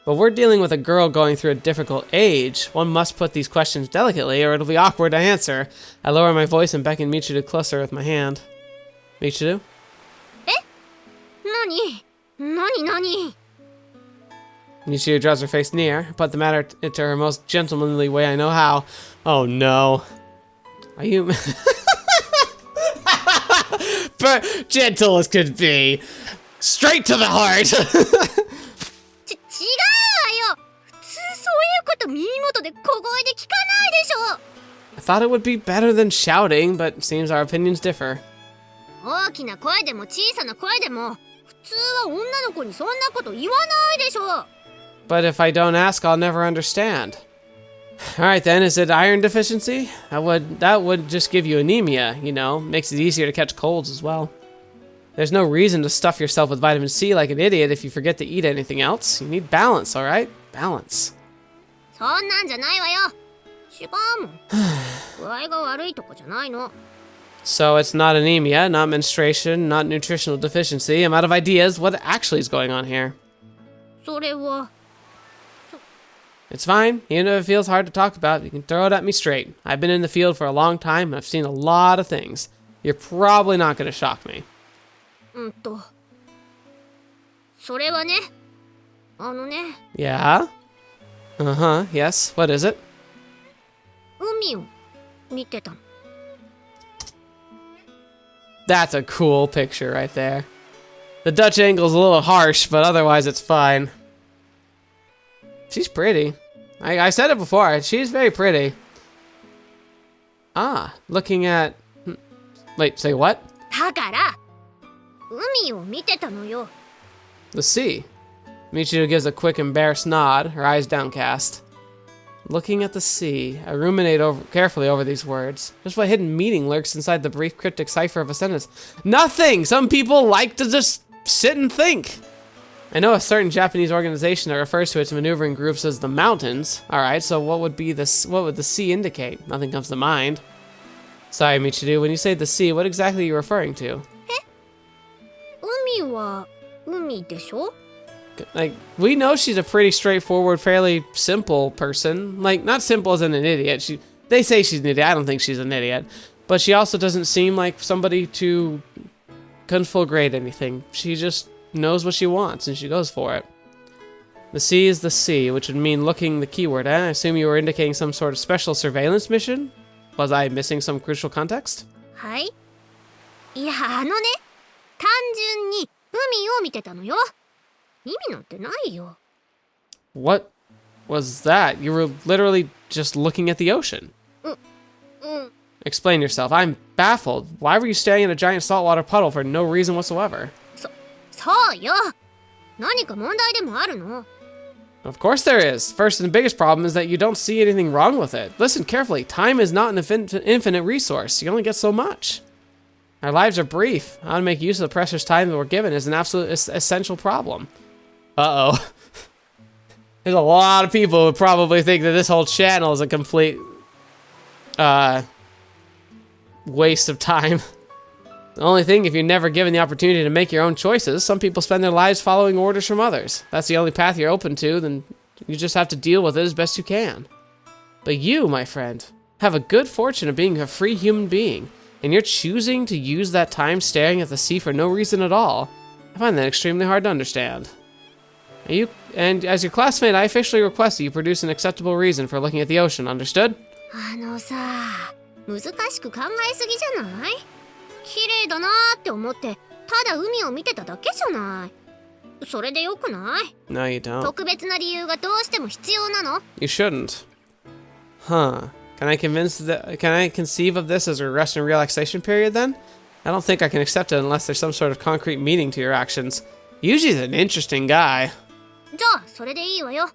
But we're dealing with a girl going through a difficult age. One must put these questions delicately or it'll be awkward to answer. I lower my voice and beckon Michiru closer with my hand. Michiru? 何 Michiru draws her face near. I put the matter into her most gentlemanly way I know how. Oh no. Are you... But gentle as could be. Straight to the heart. 違うわよ。普通そういうこと耳元で小声で聞かないでしょ。 I thought it would be better than shouting, but it seems our opinions differ. 大きな声でも小さな声でも普通は女の子にそんなこと言わないでしょ。 But if I don't ask, I'll never understand. Alright then, is it iron deficiency? That would just give you anemia, you know, makes it easier to catch colds as well. There's no reason to stuff yourself with vitamin C like an idiot if you forget to eat anything else. You need balance, alright? Balance. そんなんじゃないわよ。違うもん。具合が悪いとかじゃないの。 So it's not anemia, not menstruation, not nutritional deficiency. I'm out of ideas. What actually is going on here? それは It's fine. Even if it feels hard to talk about, you can throw it at me straight. I've been in the field for a long time, and I've seen a lot of things. You're probably not going to shock me. それはね。Yeah? Uh-huh, yes. What is it? 海を見てたの。 That's a cool picture right there. The Dutch angle's a little harsh, but otherwise it's fine. She's pretty. I said it before. She's very pretty. Ah, looking at... Wait, say what? だから海を見てたのよ。 The sea. Michiru gives a quick embarrassed nod, her eyes downcast. Looking at the sea, I ruminate carefully over these words. Just what hidden meaning lurks inside the brief cryptic cipher of a sentence? Nothing! Some people like to just sit and think. I know a certain Japanese organization that refers to its maneuvering groups as the mountains. Alright, so what would the sea indicate? Nothing comes to mind. Sorry, Michiru, when you say the sea, what exactly are you referring to? 海は海でしょ。 Like, we know she's a pretty straightforward, fairly simple person. Like, not simple as in an idiot. They say she's an idiot. I don't think she's an idiot. But she also doesn't seem like somebody to conflagrate anything. She just knows what she wants, and she goes for it. The sea is the sea, which would mean looking the keyword, eh? I assume you were indicating some sort of special surveillance mission? Was I missing some crucial context? はい。いや単純に海を見てたのよ。意味なんてないよ。 What was that? You were literally just looking at the ocean. Explain yourself. I'm baffled. Why were you staring at a giant saltwater puddle for no reason whatsoever? そうよ。何か問題でもあるの？ Of course there is. First and biggest problem is that you don't see anything wrong with it. Listen carefully. Time is not an infinite resource. You only get so much. Our lives are brief. How to make use of the precious time that we're given is an absolute essential problem. Uh-oh. There's a lot of people who would probably think that this whole channel is a complete waste of time. The only thing, if you're never given the opportunity to make your own choices, some people spend their lives following orders from others. That's the only path you're open to, then you just have to deal with it as best you can. But you, my friend, have a good fortune of being a free human being, and you're choosing to use that time staring at the sea for no reason at all. I find that extremely hard to understand. And as your classmate, I officially request that you produce an acceptable reason for looking at the ocean, understood? さ、難しく考えすぎじゃない？綺麗だなーって思って、ただ海を見てただけじゃない。それでよくない？ No, you don't. 特別な理由がどうしても必要なの？ You shouldn't. Huh. Can I conceive of this as a rest and relaxation period then? I don't think I can accept it unless there's some sort of concrete meaning to your actions. Yuji's an interesting guy. じゃあそれでいいわよ。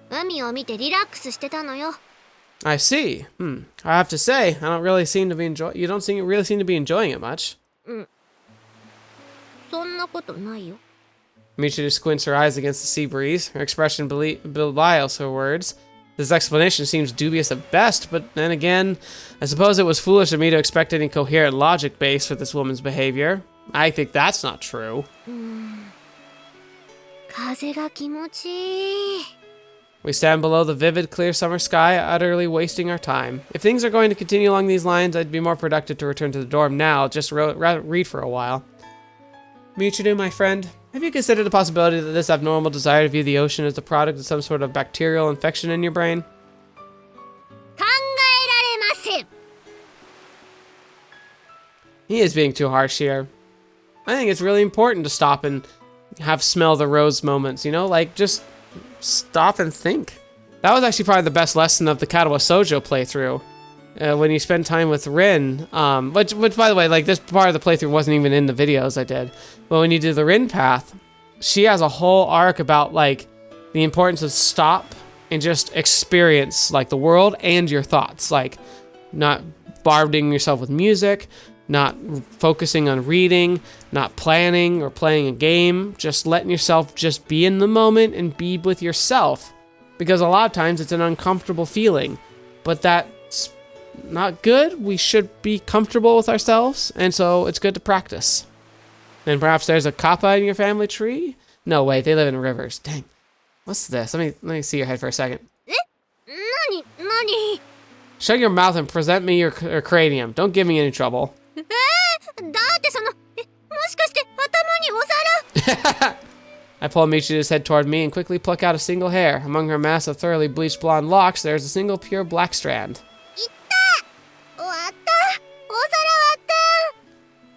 海を見てリラックスしてたのよ。 I see. I have to say, you don't really seem to be enjoying it much. そんなことないよ。 Michiru squints her eyes against the sea breeze. Her expression belies her words. This explanation seems dubious at best, but then again, I suppose it was foolish of me to expect any coherent logic base for this woman's behavior. I think that's not true. 風が気持ちいい。 We stand below the vivid, clear summer sky, utterly wasting our time. If things are going to continue along these lines, I'd be more productive to return to the dorm now, just read for a while. Michiru, my friend, have you considered the possibility that this abnormal desire to view the ocean is the product of some sort of bacterial infection in your brain? 考えられません。 He is being too harsh here. I think it's really important to stop and have smell the rose moments, you know? Like, just stop and think. That was actually probably the best lesson of the Katawa Sojo playthrough. When you spend time with Rin, which by the way, like this part of the playthrough wasn't even in the videos I did. But when you do the Rin path, she has a whole arc about like the importance of stop and just experience like the world and your thoughts. Like not bombarding yourself with music, not focusing on reading, not planning or playing a game, just letting yourself just be in the moment and be with yourself. Because a lot of times it's an uncomfortable feeling, but that's not good. We should be comfortable with ourselves, and so it's good to practice. And perhaps there's a kappa in your family tree? No, wait, they live in rivers. Dang. What's this? Let me see your head for a second. 何 Shut your mouth and present me your cranium. Don't give me any trouble. だってもしかして頭にお皿 I pull Michiru's head toward me and quickly pluck out a single hair. Among her mass of thoroughly bleached blonde locks, there is a single pure black strand. 終わったお皿割った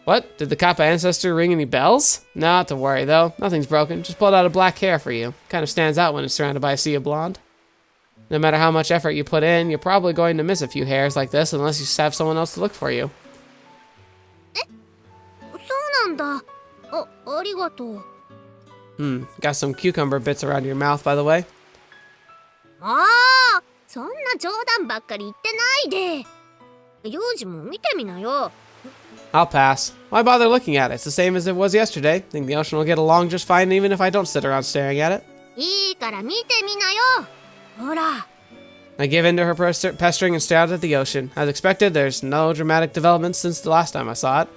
What? Did the Kappa ancestor ring any bells? Not to worry, though. Nothing's broken. Just pulled out a black hair for you. Kind of stands out when it's surrounded by a sea of blonde. No matter how much effort you put in, you're probably going to miss a few hairs like this unless you have someone else to look for you. そうなんだ。ありがとう。Got some cucumber bits around your mouth, by the way. そんな冗談ばっかり言ってないで。幼児も見てみなよ。 I'll pass. Why bother looking at it? It's the same as it was yesterday. Think the ocean will get along just fine even if I don't sit around staring at it. いいから見てみなよ。ほら。 I give in to her pestering and stare out at the ocean. As expected, there's no dramatic developments since the last time I saw it.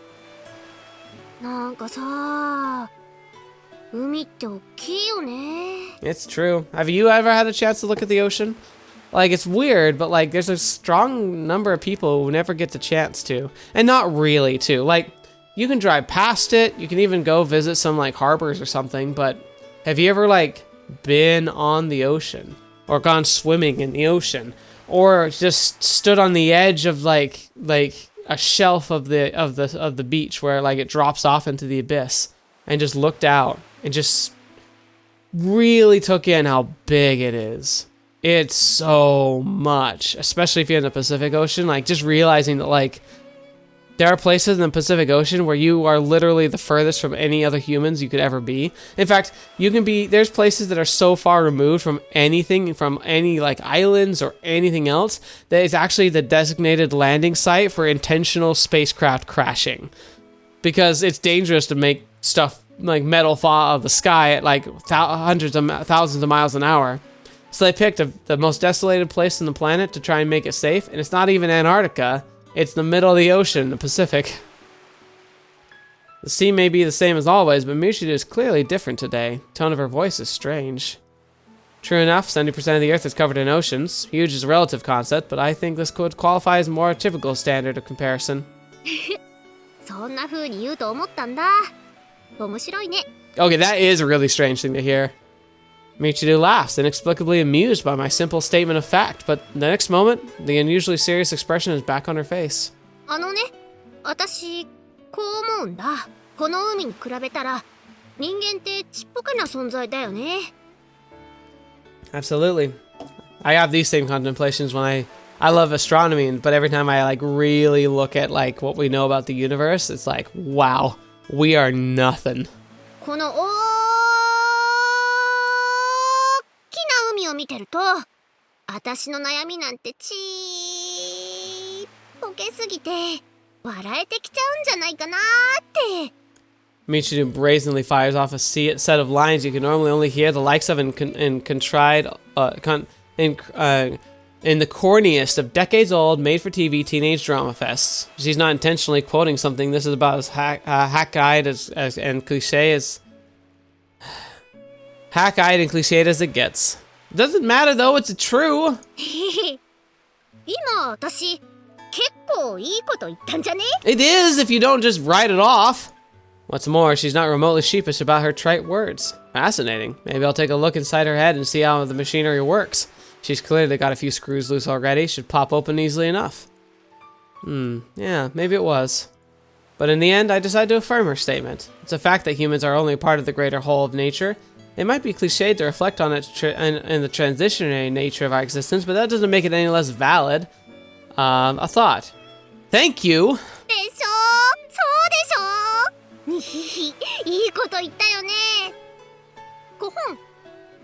なんかさ、海って大きいよね。 It's true. Have you ever had a chance to look at the ocean? Like, it's weird, but like, there's a strong number of people who never get the chance to. And not really, too. Like, you can drive past it, you can even go visit some, like, harbors or something, but have you ever, like, been on the ocean? Or gone swimming in the ocean? Or just stood on the edge of, like a shelf of the beach where, like, it drops off into the abyss and just looked out and just really took in how big it is. It's so much, especially if you're in the Pacific Ocean, like just realizing that like there are places in the Pacific Ocean where you are literally the furthest from any other humans you could ever be. In fact, there's places that are so far removed from anything, from any like islands or anything else, that it's actually the designated landing site for intentional spacecraft crashing. Because it's dangerous to make stuff like metal fall out of the sky at like hundreds of thousands of miles an hour. So they picked the most desolated place on the planet to try and make it safe, and it's not even Antarctica, it's the middle of the ocean, the Pacific. The sea may be the same as always, but Michiru is clearly different today. The tone of her voice is strange. True enough, 70% of the Earth is covered in oceans. Huge is a relative concept, but I think this could qualify as a more typical standard of comparison. そんな風に言うと思ったんだ。面白いね。 Okay, that is a really strange thing to hear. Michiru laughs, inexplicably amused by my simple statement of fact, but the next moment, the unusually serious expression is back on her face. 私、こう思うんだ。この海に比べたら、人間ってちっぽけな存在だよね。 Absolutely. I have these same contemplations when I love astronomy, but every time I like really look at like what we know about the universe, it's like, wow, we are nothing. この大きな海を見てると、私の悩みなんてちっぽけすぎて笑えてきちゃうんじゃないかなーって。 Michiru brazenly fires off a set of lines you can normally only hear the likes of in the corniest of decades-old, made-for-TV teenage drama fests. She's not intentionally quoting something. This is about as hack-eyed and cliched as it gets. Doesn't matter though, it's true. 今私結構いいこと言ったんじゃね？ It is if you don't just write it off. What's more, she's not remotely sheepish about her trite words. Fascinating. Maybe I'll take a look inside her head and see how the machinery works. She's clearly got a few screws loose already. Should pop open easily enough. Yeah, maybe it was. But in the end, I decided to affirm her statement. It's a fact that humans are only part of the greater whole of nature. It might be cliched to reflect on it in the transitionary nature of our existence, but that doesn't make it any less valid. A thought. Thank you! でしょ？そうでしょ？にひひ、いいこと言ったよね。5本。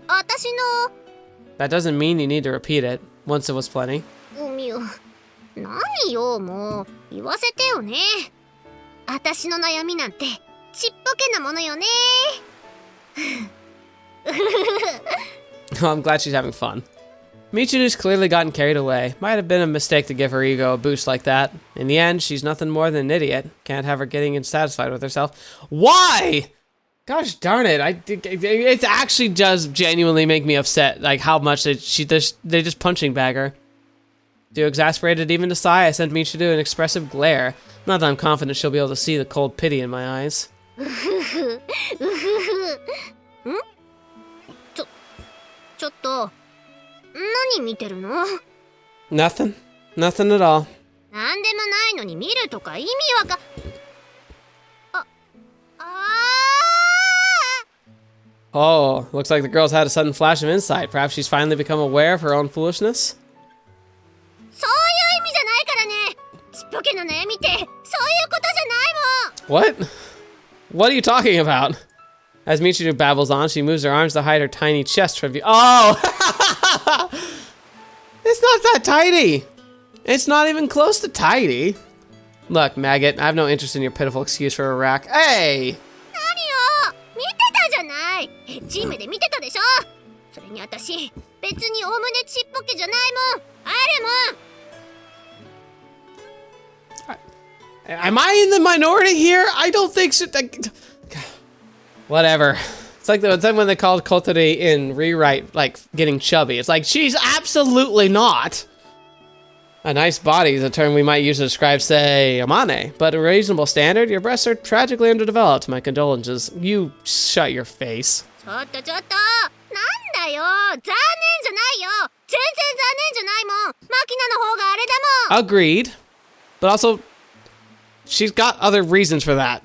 私の That doesn't mean you need to repeat it. Once it was plenty. 海を何よ、もう言わせてよね。私の悩みなんてちっぽけなものよね。Well, I'm glad she's having fun. Michiru's clearly gotten carried away. Might have been a mistake to give her ego a boost like that. In the end, she's nothing more than an idiot. Can't have her getting unsatisfied with herself. Why? Gosh darn it! It actually does genuinely make me upset. Like how much they just punching bag her. Too exasperated even to sigh, I sent Michiru an expressive glare. Not that I'm confident she'll be able to see the cold pity in my eyes. ちょっと何見てるの？ Nothing. Nothing at all. なんでもないのに見るとか意味わか。Oh, looks like the girl's had a sudden flash of insight. Perhaps she's finally become aware of her own foolishness? そういう意味じゃないからね。ちっぽけな悩みってそういうことじゃないもん。 What? What are you talking about? As Michiru babbles on, she moves her arms to hide her tiny chest from view. Oh! It's not that tiny! It's not even close to tidy. Look, maggot, I have no interest in your pitiful excuse for a rack. Hey! 何よ、見てたじゃない。エッチい目で見てたでしょ。それに私別におおむねちっぽけじゃないもん。あるもん。 Am I in the minority here? I don't think so. Whatever. It's like when they called Kotori in Rewrite, like, getting chubby. It's like, she's absolutely not. A nice body is a term we might use to describe, say, Amane. But a reasonable standard, your breasts are tragically underdeveloped. My condolences. You shut your face. ちょっとちょっと。なんだよ。残念じゃないよ。全然残念じゃないもん。マキナの方があれだもん。 Agreed. But also, she's got other reasons for that.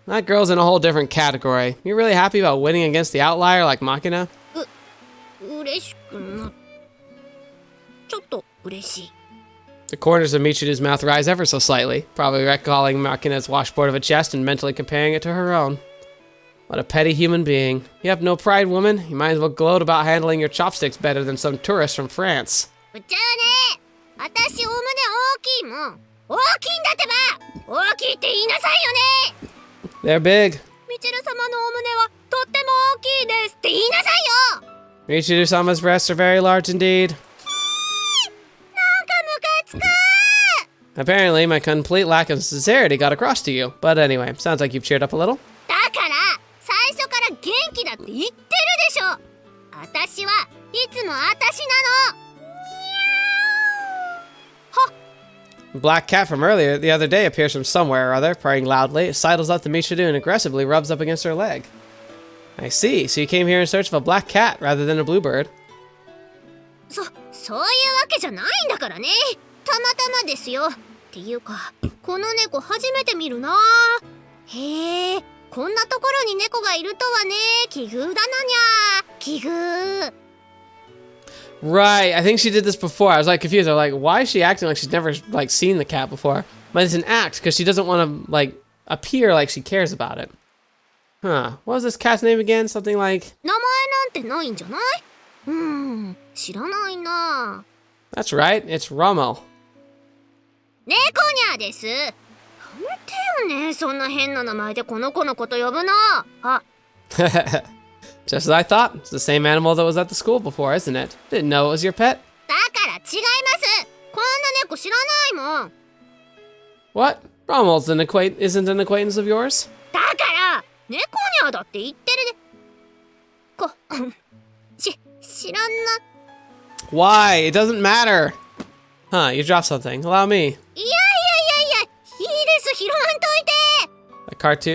That girl's in a whole different category. You really happy about winning against the outlier like Makina? 嬉しくな。ちょっと嬉しい。 The corners of Michiru's mouth rise ever so slightly, probably recalling Makina's washboard of a chest and mentally comparing it to her own. What a petty human being. You have no pride, woman. You might as well gloat about handling your chopsticks better than some tourist from France. うちゃうね。私おおむね大きいもん。大きいんだってば。大きいって言いなさいよね。 They're big. ミチル様のお胸はとっても大きいですって言いなさいよ。 Michiru-sama's breasts are very large indeed. なんかムカつく。 Apparently, my complete lack of sincerity got across to you. But anyway, sounds like you've cheered up a little. だから最初から元気だって言ってるでしょ。私はいつも私なの。 Black cat from earlier the other day appears from somewhere or other, purring loudly. It sidles up to Michiru and aggressively rubs up against her leg. I see. So you came here in search of a black cat rather than a bluebird. そういうわけじゃないんだからね。たまたまですよ。っていうか、この猫初めて見るな。へえ、こんなところに猫がいるとはね。奇遇だなにゃ。奇遇。 Right, I think she did this before. I was like confused. I was like, why is she acting like she's never like seen the cat before? But it's an act because she doesn't want to like appear like she cares about it. Huh? What was this cat's name again? Something like. 名前なんてないんじゃない？知らないな。 That's right. It's Rommel. 猫にゃです。やめてよね。そんな変な名前でこの子のこと呼ぶの。あ。Just as I thought. It's the same animal that was at the school before, isn't it? Didn't know it was your pet. だから違います。こんな猫知らないもん。 What? Rommel's isn't an acquaintance of yours? だから猫にゃだって言ってるで。知らんな。 Why? It doesn't matter. Huh, you dropped something. Allow me. いやいです。拾わんといて。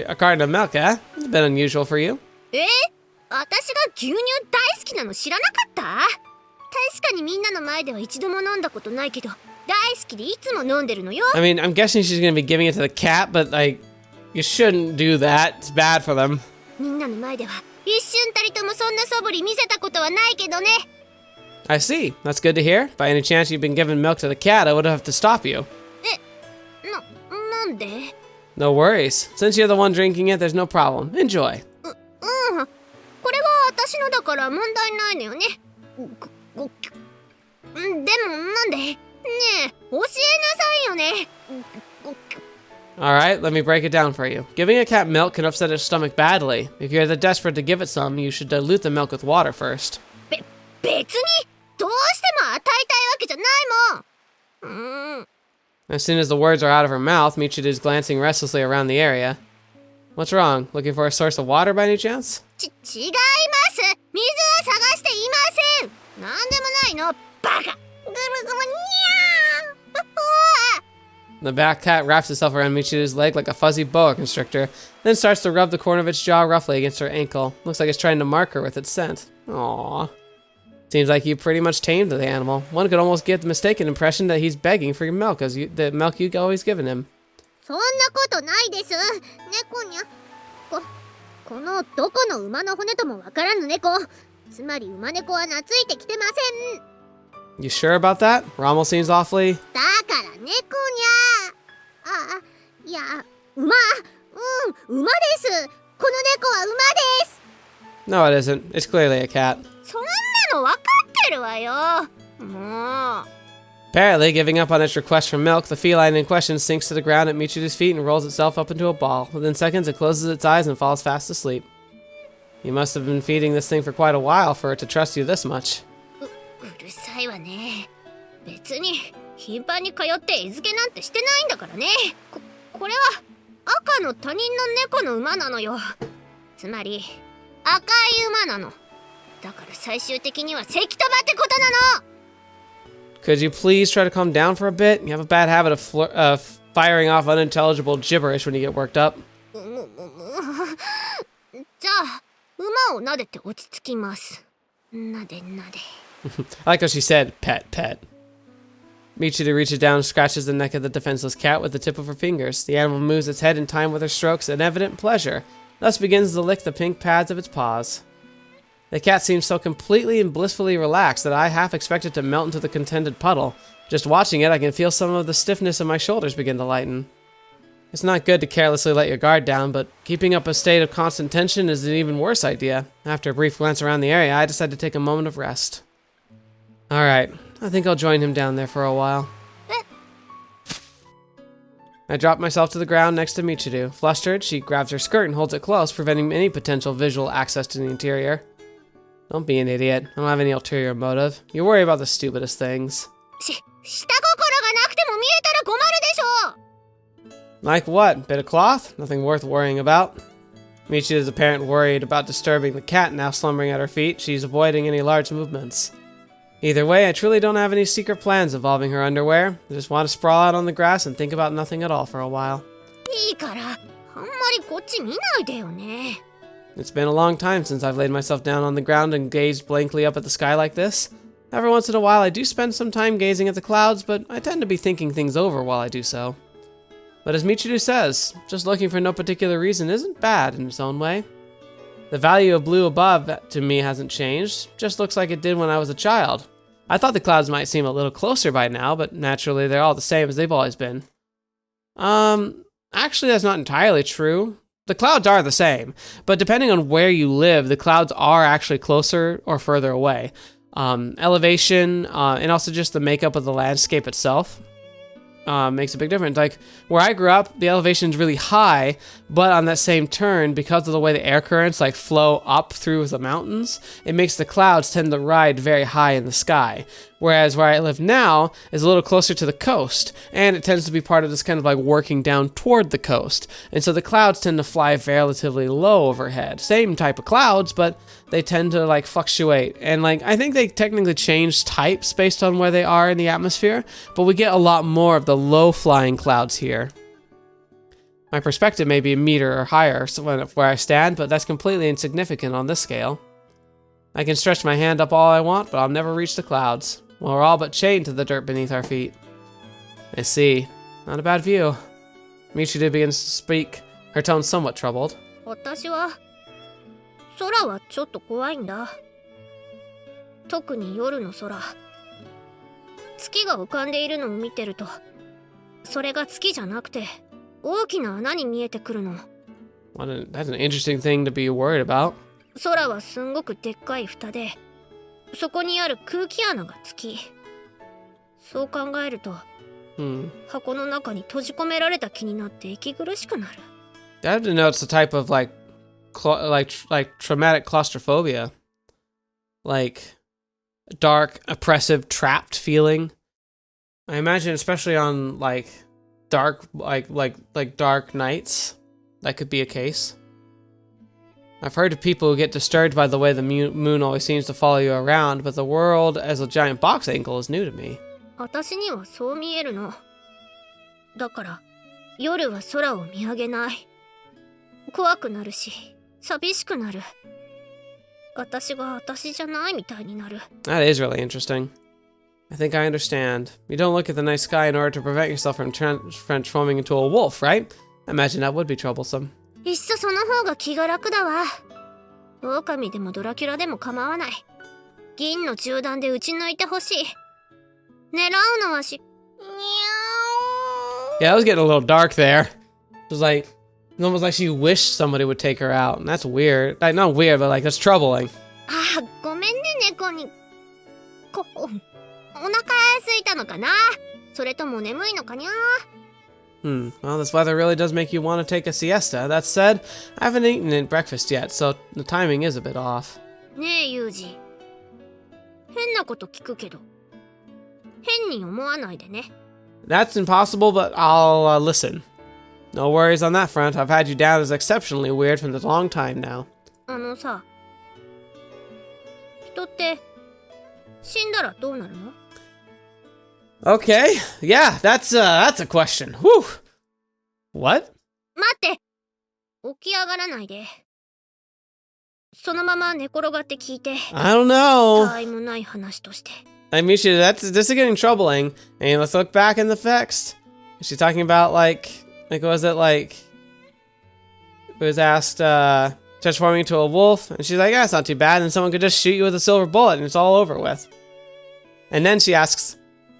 A carton of milk, eh? A bit unusual for you. 私が牛乳大好きなの知らなかった？確かにみんなの前では一度も飲んだことないけど、大好きでいつも飲んでるのよ。I mean, I'm guessing she's gonna be giving it to the cat, but like, you shouldn't do that. It's bad for them. みんなの前では一瞬たりともそんな素振り見せたことはないけどね。I see. That's good to hear. By any chance you've been giving milk to the cat, I would have to stop you. なんで？ No worries. Since you're the one drinking it, there's no problem. Enjoy. これは私のだから問題ないのよね。でもなんで？ねえ、教えなさいよね。 Alright, let me break it down for you. Giving a cat milk can upset its stomach badly. If you're that desperate to give it some, you should dilute the milk with water first. 別にどうしても与えたいわけじゃないもん。As soon as the words are out of her mouth, Michiru is glancing restlessly around the area. What's wrong? Looking for a source of water by any chance? 違います。水は探していません。なんでもないの。バカ。ぐるぐるにゃー。 The black cat wraps itself around Michiru's leg like a fuzzy boa constrictor, then starts to rub the corner of its jaw roughly against her ankle. Looks like it's trying to mark her with its scent. Aww. Seems like you pretty much tamed the animal. One could almost get the mistaken impression that he's begging for your milk, the milk you've always given him. そんなことないです。猫にゃ。このどこの馬の骨ともわからぬ猫。つまり馬猫は懐いてきてません。 You sure about that? Rommel seems awfully... だから猫にゃ。いや、馬です。この猫は馬です。 No, it isn't. It's clearly a cat. そんなのわかってるわよ。もう。 Apparently, giving up on its request for milk, the feline in question sinks to the ground at Michiru's feet and rolls itself up into a ball. Within seconds, it closes its eyes and falls fast asleep. You must have been feeding this thing for quite a while for it to trust you this much. うるさいわね。別に頻繁に通って餌付けなんてしてないんだからね。これは赤の他人の猫の馬なのよ。つまり赤い馬なの。だから最終的には関戸場ってことなの。 Could you please try to calm down for a bit? You have a bad habit of firing off unintelligible gibberish when you get worked up. じゃあ馬を撫でて落ち着きます。撫で撫で。 I like how she said, pet, pet. Michiru reaches down and scratches the neck of the defenseless cat with the tip of her fingers. The animal moves its head in time with her strokes in evident pleasure, thus begins to lick the pink pads of its paws. The cat seems so completely and blissfully relaxed that I half expect it to melt into the contented puddle. Just watching it, I can feel some of the stiffness in my shoulders begin to lighten. It's not good to carelessly let your guard down, but keeping up a state of constant tension is an even worse idea. After a brief glance around the area, I decide to take a moment of rest. Alright, I think I'll join him down there for a while. I drop myself to the ground next to Michiru. Flustered, she grabs her skirt and holds it close, preventing any potential visual access to the interior. Don't be an idiot. I don't have any ulterior motive. You worry about the stupidest things. 下心がなくても見えたら困るでしょ。 Like what? Bit of cloth? Nothing worth worrying about. Michiru's apparent worried about disturbing the cat now slumbering at her feet. She's avoiding any large movements. Either way, I truly don't have any secret plans involving her underwear. I just want to sprawl out on the grass and think about nothing at all for a while. いいから、あんまりこっち見ないでよね。 It's been a long time since I've laid myself down on the ground and gazed blankly up at the sky like this. Every once in a while I do spend some time gazing at the clouds, but I tend to be thinking things over while I do so. But as Michiru says, just looking for no particular reason isn't bad in its own way. The value of blue above to me hasn't changed, just looks like it did when I was a child. I thought the clouds might seem a little closer by now, but naturally they're all the same as they've always been. Actually that's not entirely true. The clouds are the same, but depending on where you live, the clouds are actually closer or further away. Elevation, and also just the makeup of the landscape itself makes a big difference. Like, where I grew up, the elevation's really high, but on that same turn, because of the way the air currents, like, flow up through the mountains, it makes the clouds tend to ride very high in the sky. Whereas where I live now is a little closer to the coast, and it tends to be part of this kind of like working down toward the coast. And so the clouds tend to fly relatively low overhead. Same type of clouds, but they tend to like fluctuate. And like, I think they technically change types based on where they are in the atmosphere, but we get a lot more of the low flying clouds here. My perspective may be a meter or higher where I stand, but that's completely insignificant on this scale. I can stretch my hand up all I want, but I'll never reach the clouds. Well, we're all but chained to the dirt beneath our feet. I see. Not a bad view. Michiru begins to speak, her tone somewhat troubled. 私は空はちょっと怖いんだ。特に夜の空。月が浮かんでいるのを見てると、それが月じゃなくて大きな穴に見えてくるの。That's an interesting thing to be worried about. 空はすんごくでっかい蓋で、そこにある空気穴が月。そう考えると、箱の中に閉じ込められた気になって息苦しくなる。That denotes the type of like traumatic claustrophobia, like dark, oppressive, trapped feeling. I imagine, especially on like dark, like dark nights, that could be a case. I've heard of people who get disturbed by the way the moon always seems to follow you around, but the world as a giant box ankle is new to me. 私にはそう見えるの。だから夜は空を見上げない。怖くなるし、寂しくなる。私が私じゃないみたいになる。That is really interesting. I think I understand. You don't look at the night sky in order to prevent yourself from transforming into a wolf, right? I imagine that would be troublesome. いっそその方が気が楽だわ。狼でもドラキュラでも構わない。銀の銃弾で撃ち抜いてほしい。狙うのはYeah, that was getting a little dark there. It was like, it's almost like she wished somebody would take her out. And that's weird. Like, not weird, but like, that's troubling. ああ、ごめんね、猫に。お腹空いたのかな？それとも眠いのかにゃ？ Well, this weather really does make you want to take a siesta. That said, I haven't eaten breakfast yet, so the timing is a bit off. ねえ、ユージ。変なこと聞くけど、変に思わないでね。That's impossible, but I'll listen. No worries on that front. I've had you down as exceptionally weird for a long time now. あのさ、人って死んだらどうなるの？ Okay, yeah, that's a question. Whew. What? 待って、起き上がらないで。そのまま寝転がって聞いて。I don't know. 他愛もない話として。I mean, this is getting troubling. And let's look back in the text. She's talking about like was it like? It was asked transforming into a wolf, and she's like, "Yeah, it's not too bad." And someone could just shoot you with a silver bullet, and it's all over with. And then she asks,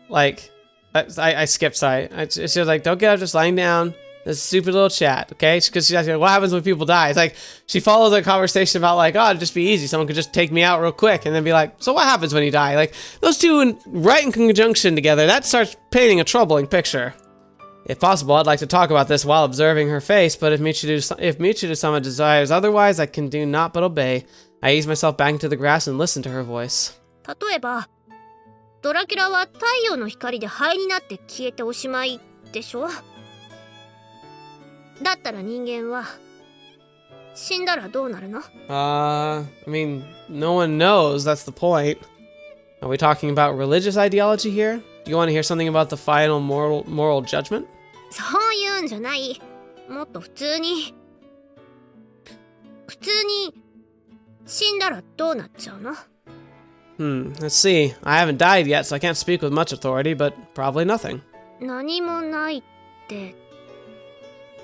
like, I skipped. Sorry. She was like, "Don't get up, just lying down." This stupid little chat, okay? Because she's asking, what happens when people die? It's like, she follows a conversation about like, oh, it'd just be easy. Someone could just take me out real quick and then be like, so what happens when you die? Like, those two right in conjunction together, that starts painting a troubling picture. If possible, I'd like to talk about this while observing her face, but if Michiru-sama desires otherwise, I can do naught but obey. I ease myself back into the grass and listen to her voice. 例えば、ドラキュラは太陽の光で灰になって消えておしまいでしょ？だったら人間は死んだらどうなるの？ I mean, no one knows. That's the point. Are we talking about religious ideology here? Do you want to hear something about the final moral judgment? そういうんじゃない。もっと普通に死んだらどうなっちゃうの？ Let's see. I haven't died yet, so I can't speak with much authority, but probably nothing. 何もないって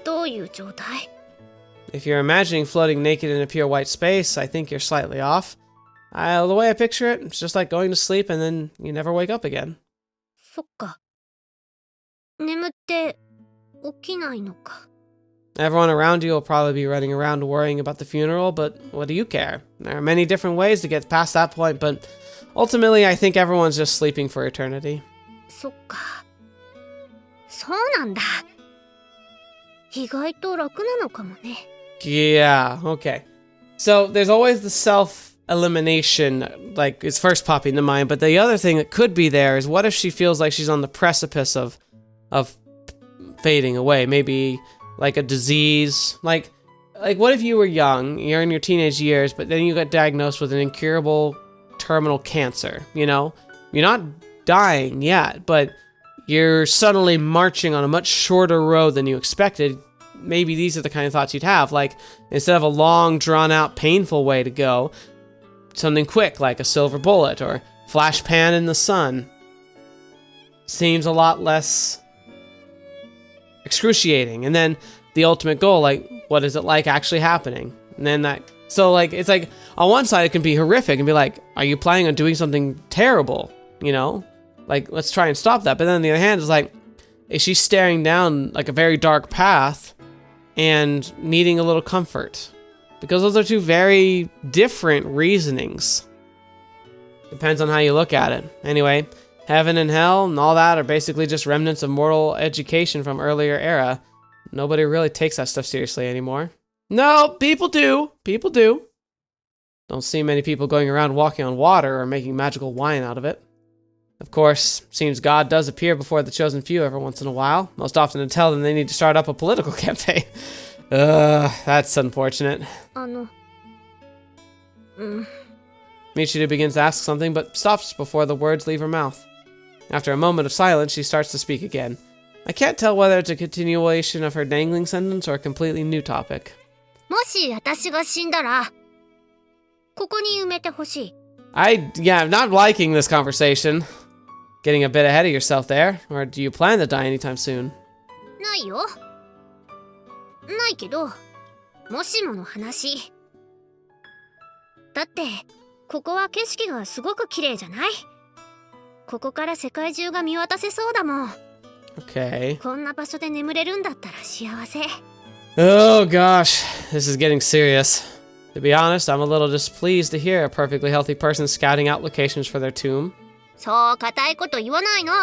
どういう状態？ If you're imagining floating naked in a pure white space, I think you're slightly off. The way I picture it, it's just like going to sleep and then you never wake up again. そっか。眠って起きないのか。 Everyone around you will probably be running around worrying about the funeral, but what do you care? There are many different ways to get past that point, but ultimately I think everyone's just sleeping for eternity. そっか。そうなんだ。意外と楽なのかもね。 Yeah, okay. So there's always the self-elimination, like it's first popping to mind, but the other thing that could be there is what if she feels like she's on the precipice of fading away? Maybe like a disease, like what if you were young, you're in your teenage years, but then you got diagnosed with an incurable terminal cancer, you know? You're not dying yet, but you're suddenly marching on a much shorter road than you expected. Maybe these are the kind of thoughts you'd have, like instead of a long, drawn-out, painful way to go, something quick like a silver bullet or flash pan in the sun. Seems a lot less excruciating. And then the ultimate goal, like what is it like actually happening? And then so like it's like on one side it can be horrific and be like, are you planning on doing something terrible? You know, like let's try and stop that. But then on the other hand, it's like, is she staring down like a very dark path and needing a little comfort? Because those are two very different reasonings. Depends on how you look at it. Anyway, heaven and hell and all that are basically just remnants of moral education from earlier era. Nobody really takes that stuff seriously anymore. No, people do. People do. Don't see many people going around walking on water or making magical wine out of it. Of course, seems God does appear before the chosen few every once in a while, most often to tell them they need to start up a political campaign. That's unfortunate. Michiru begins to ask something, but stops before the words leave her mouth. After a moment of silence, she starts to speak again. I can't tell whether it's a continuation of her dangling sentence or a completely new topic. もし私が死んだら、ここに埋めてほしい。I'm not liking this conversation. Getting a bit ahead of yourself there. Or do you plan to die anytime soon? ないよ。ないけど、もしもの話。だって、ここは景色がすごく綺麗じゃない？ここから世界中が見渡せそうだもん。Okay. こんな場所で眠れるんだったら幸せ。Oh gosh, this is getting serious. To be honest, I'm a little displeased to hear a perfectly healthy person scouting out locations for their tomb. そう固いこと言わないの。ね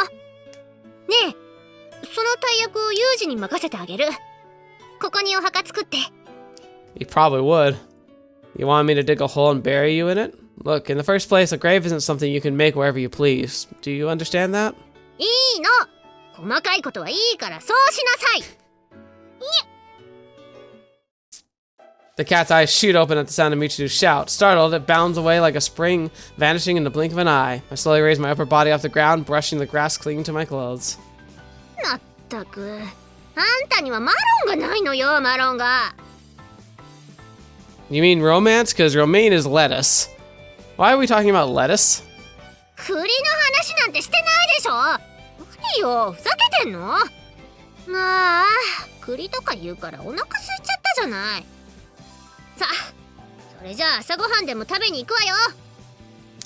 え、その大役をユージに任せてあげる。ここにお墓作って。You probably would. You want me to dig a hole and bury you in it? Look, in the first place, a grave isn't something you can make wherever you please. Do you understand that? いいの。細かいことはいいからそうしなさい。The cat's eyes shoot open at the sound of Michiru's shout. Startled, it bounds away like a spring, vanishing in the blink of an eye. I slowly raise my upper body off the ground, brushing the grass clinging to my clothes. まったく。あんたにはマロンがないのよ、マロンが。You mean romance? Because romaine is lettuce. Why are we talking about lettuce? 栗の話なんてしてないでしょ。何よ、ふざけてんの？まあ、栗とか言うからお腹空いちゃったじゃない。さあ、それじゃあ朝ごはんでも食べに行くわよ。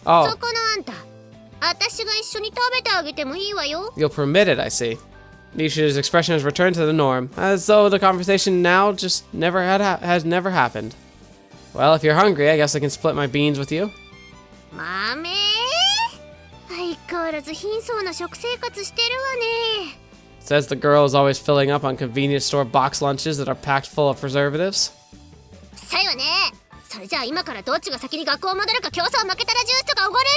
Oh. そこのあんた、私が一緒に食べてあげてもいいわよ。You'll permit it, I see. Nisha's expression has returned to the norm, as though the conversation now just has never happened. Well, if you're hungry, I guess I can split my beans with you. 豆？相変わらず貧相な食生活してるわね。Says the girl is always filling up on convenience store box lunches that are packed full of preservatives. さいわね。それじゃあ今からどっちが先に学校戻るか競争負けたらジュースとかおごれるよ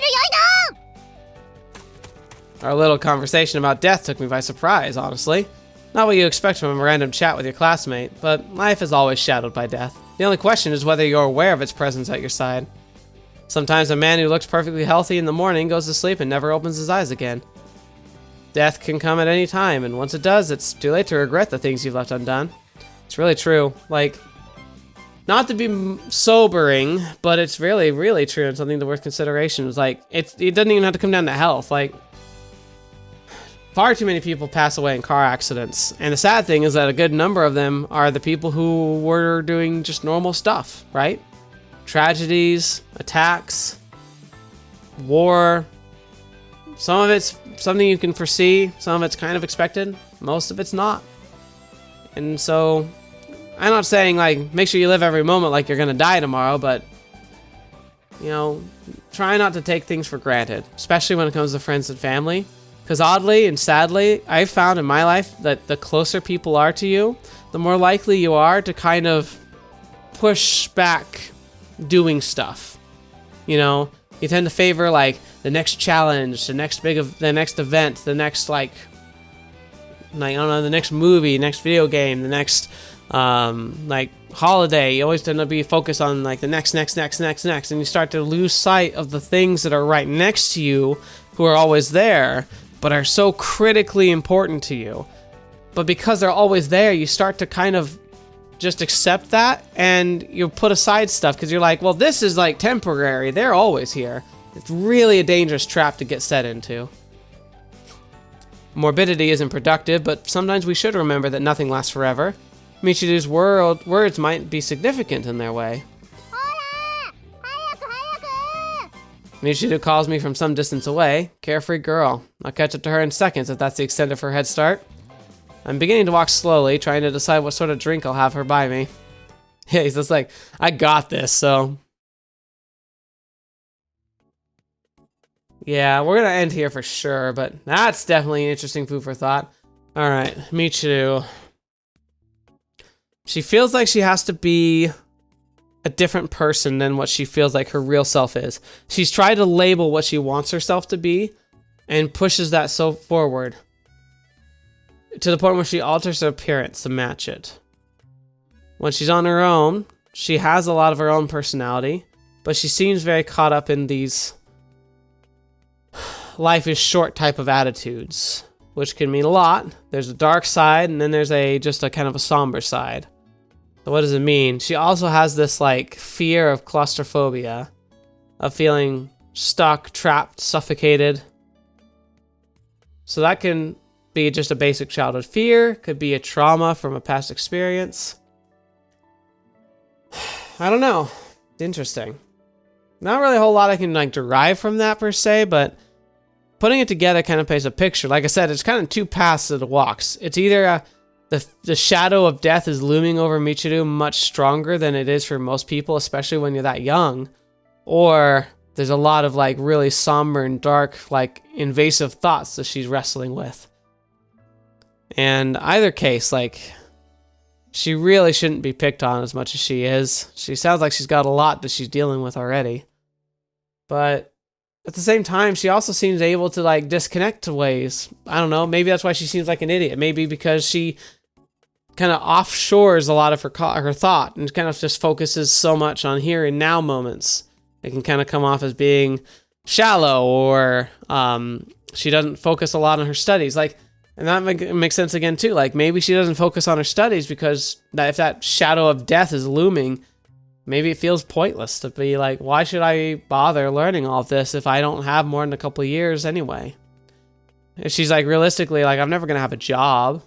いな。 Our little conversation about death took me by surprise, honestly. Not what you expect from a random chat with your classmate, but life is always shadowed by death. The only question is whether you're aware of its presence at your side. Sometimes a man who looks perfectly healthy in the morning goes to sleep and never opens his eyes again. Death can come at any time, and once it does, it's too late to regret the things you've left undone. It's really true. Like, not to be sobering, but it's really, really true and something worth consideration. It's like, it doesn't even have to come down to health. Like, far too many people pass away in car accidents. And the sad thing is that a good number of them are the people who were doing just normal stuff, right? Tragedies, attacks, war. Some of it's something you can foresee, some of it's kind of expected, most of it's not. And so, I'm not saying like make sure you live every moment like you're gonna die tomorrow, but you know, try not to take things for granted, especially when it comes to friends and family. Because oddly and sadly, I've found in my life that the closer people are to you, the more likely you are to kind of push back doing stuff. You know, you tend to favor like the next challenge, the next event, the next like I don't know, the next movie, next video game, the next like holiday. You always tend to be focused on like the next, and you start to lose sight of the things that are right next to you, who are always there, but are so critically important to you. But because they're always there, you start to kind of just accept that, and you put aside stuff because you're like, well, this is like temporary. They're always here. It's really a dangerous trap to get set into. Morbidity isn't productive, but sometimes we should remember that nothing lasts forever. Michiru's words might be significant in their way. Michiru calls me from some distance away. Carefree girl. I'll catch up to her in seconds if that's the extent of her head start. I'm beginning to walk slowly, trying to decide what sort of drink I'll have her buy me. Yeah, he's just like, I got this, so... Yeah, we're gonna end here for sure, but that's definitely an interesting food for thought. Alright, Michiru. She feels like she has to be a different person than what she feels like her real self is. She's tried to label what she wants herself to be and pushes that so forward to the point where she alters her appearance to match it. When she's on her own, she has a lot of her own personality, but she seems very caught up in these life is short type of attitudes, which can mean a lot. There's a dark side, and then there's just a kind of a somber side. So what does it mean? She also has this like fear of claustrophobia, of feeling stuck, trapped, suffocated. So that can be just a basic childhood fear, could be a trauma from a past experience. I don't know. It's interesting. Not really a whole lot I can like derive from that per se, but putting it together kind of paints a picture. Like I said, it's kind of two paths that it walks. It's either the shadow of death is looming over Michiru much stronger than it is for most people, especially when you're that young, or there's a lot of like really somber and dark, like invasive thoughts that she's wrestling with. And either case, like, she really shouldn't be picked on as much as she is. She sounds like she's got a lot that she's dealing with already. But at the same time, she also seems able to like disconnect to ways. I don't know, maybe that's why she seems like an idiot. Maybe because she kind of offshores a lot of her thought and kind of just focuses so much on here and now moments. It can kind of come off as being shallow, or she doesn't focus a lot on her studies. Like, and that makes sense again too. Like, maybe she doesn't focus on her studies because if that shadow of death is looming, maybe it feels pointless to be like, why should I bother learning all of this if I don't have more than a couple of years anyway? If she's like, realistically, like, I'm never going to have a job.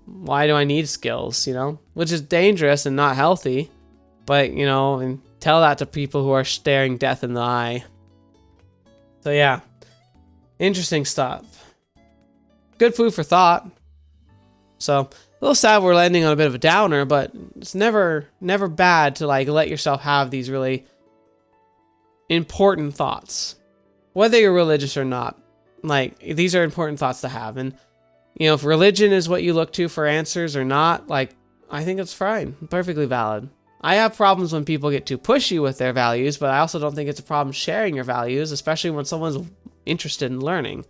Why do I need skills, you know? Which is dangerous and not healthy. But, you know, and tell that to people who are staring death in the eye. So yeah, interesting stuff. Good food for thought. So, a little sad we're landing on a bit of a downer, but it's never bad to like let yourself have these really important thoughts. Whether you're religious or not, like, these are important thoughts to have. And, you know, if religion is what you look to for answers or not, like, I think it's fine. Perfectly valid. I have problems when people get too pushy with their values, but I also don't think it's a problem sharing your values, especially when someone's interested in learning.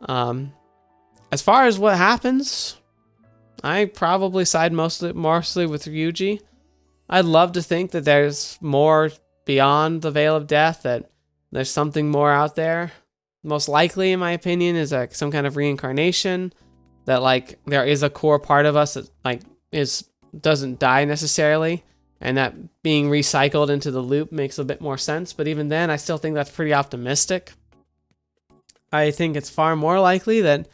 As far as what happens, I probably side mostly with Yuuji. I'd love to think that there's more beyond the veil of death, that there's something more out there. Most likely, in my opinion, is like some kind of reincarnation, that like there is a core part of us that like doesn't die necessarily, and that being recycled into the loop makes a bit more sense. But even then, I still think that's pretty optimistic. I think it's far more likely that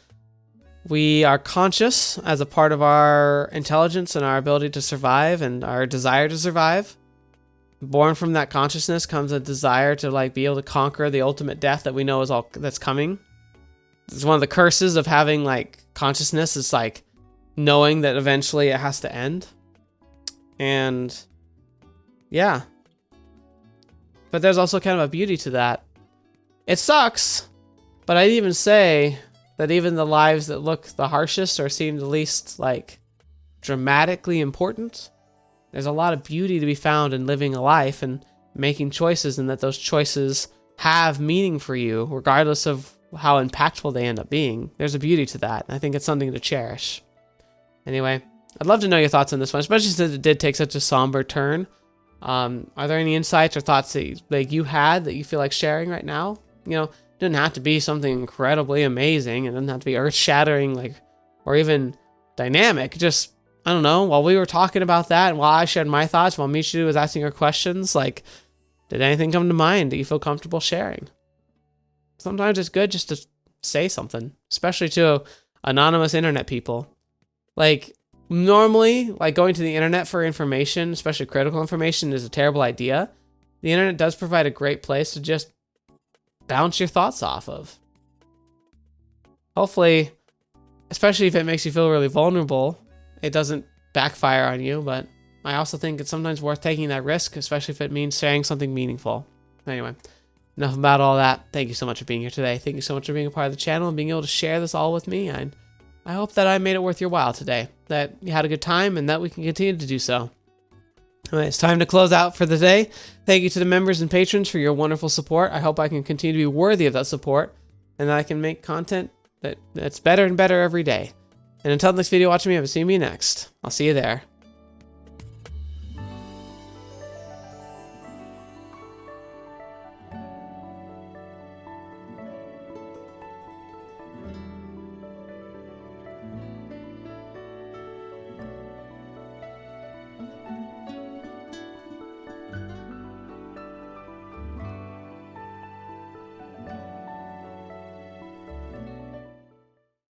we are conscious as a part of our intelligence and our ability to survive and our desire to survive. Born from that consciousness comes a desire to like be able to conquer the ultimate death that we know is all that's coming. It's one of the curses of having like consciousness is like knowing that eventually it has to end. And yeah. But there's also kind of a beauty to that. It sucks, but I'd even say that even the lives that look the harshest or seem the least like dramatically important, there's a lot of beauty to be found in living a life and making choices, and that those choices have meaning for you regardless of how impactful they end up being. There's a beauty to that. I think it's something to cherish. Anyway, I'd love to know your thoughts on this one, especially since it did take such a somber turn. Are there any insights or thoughts that you had that you feel like sharing right now? You know, it doesn't have to be something incredibly amazing. It doesn't have to be earth-shattering, like, or even dynamic. Just, I don't know, while we were talking about that and while I shared my thoughts, while Michiru was asking her questions, like, did anything come to mind that you feel comfortable sharing? Sometimes it's good just to say something, especially to anonymous internet people. Like, normally, like going to the internet for information, especially critical information, is a terrible idea. The internet does provide a great place to just bounce your thoughts off of. Hopefully, especially if it makes you feel really vulnerable, it doesn't backfire on you, but I also think it's sometimes worth taking that risk, especially if it means sharing something meaningful. Anyway, enough about all that. Thank you so much for being here today. Thank you so much for being a part of the channel and being able to share this all with me. I hope that I made it worth your while today, that you had a good time, and that we can continue to do so. Anyway, it's time to close out for the day. Thank you to the members and patrons for your wonderful support. I hope I can continue to be worthy of that support, and that I can make content that's better and better every day. And until the next video, watching me, I will see you next. I'll see you there.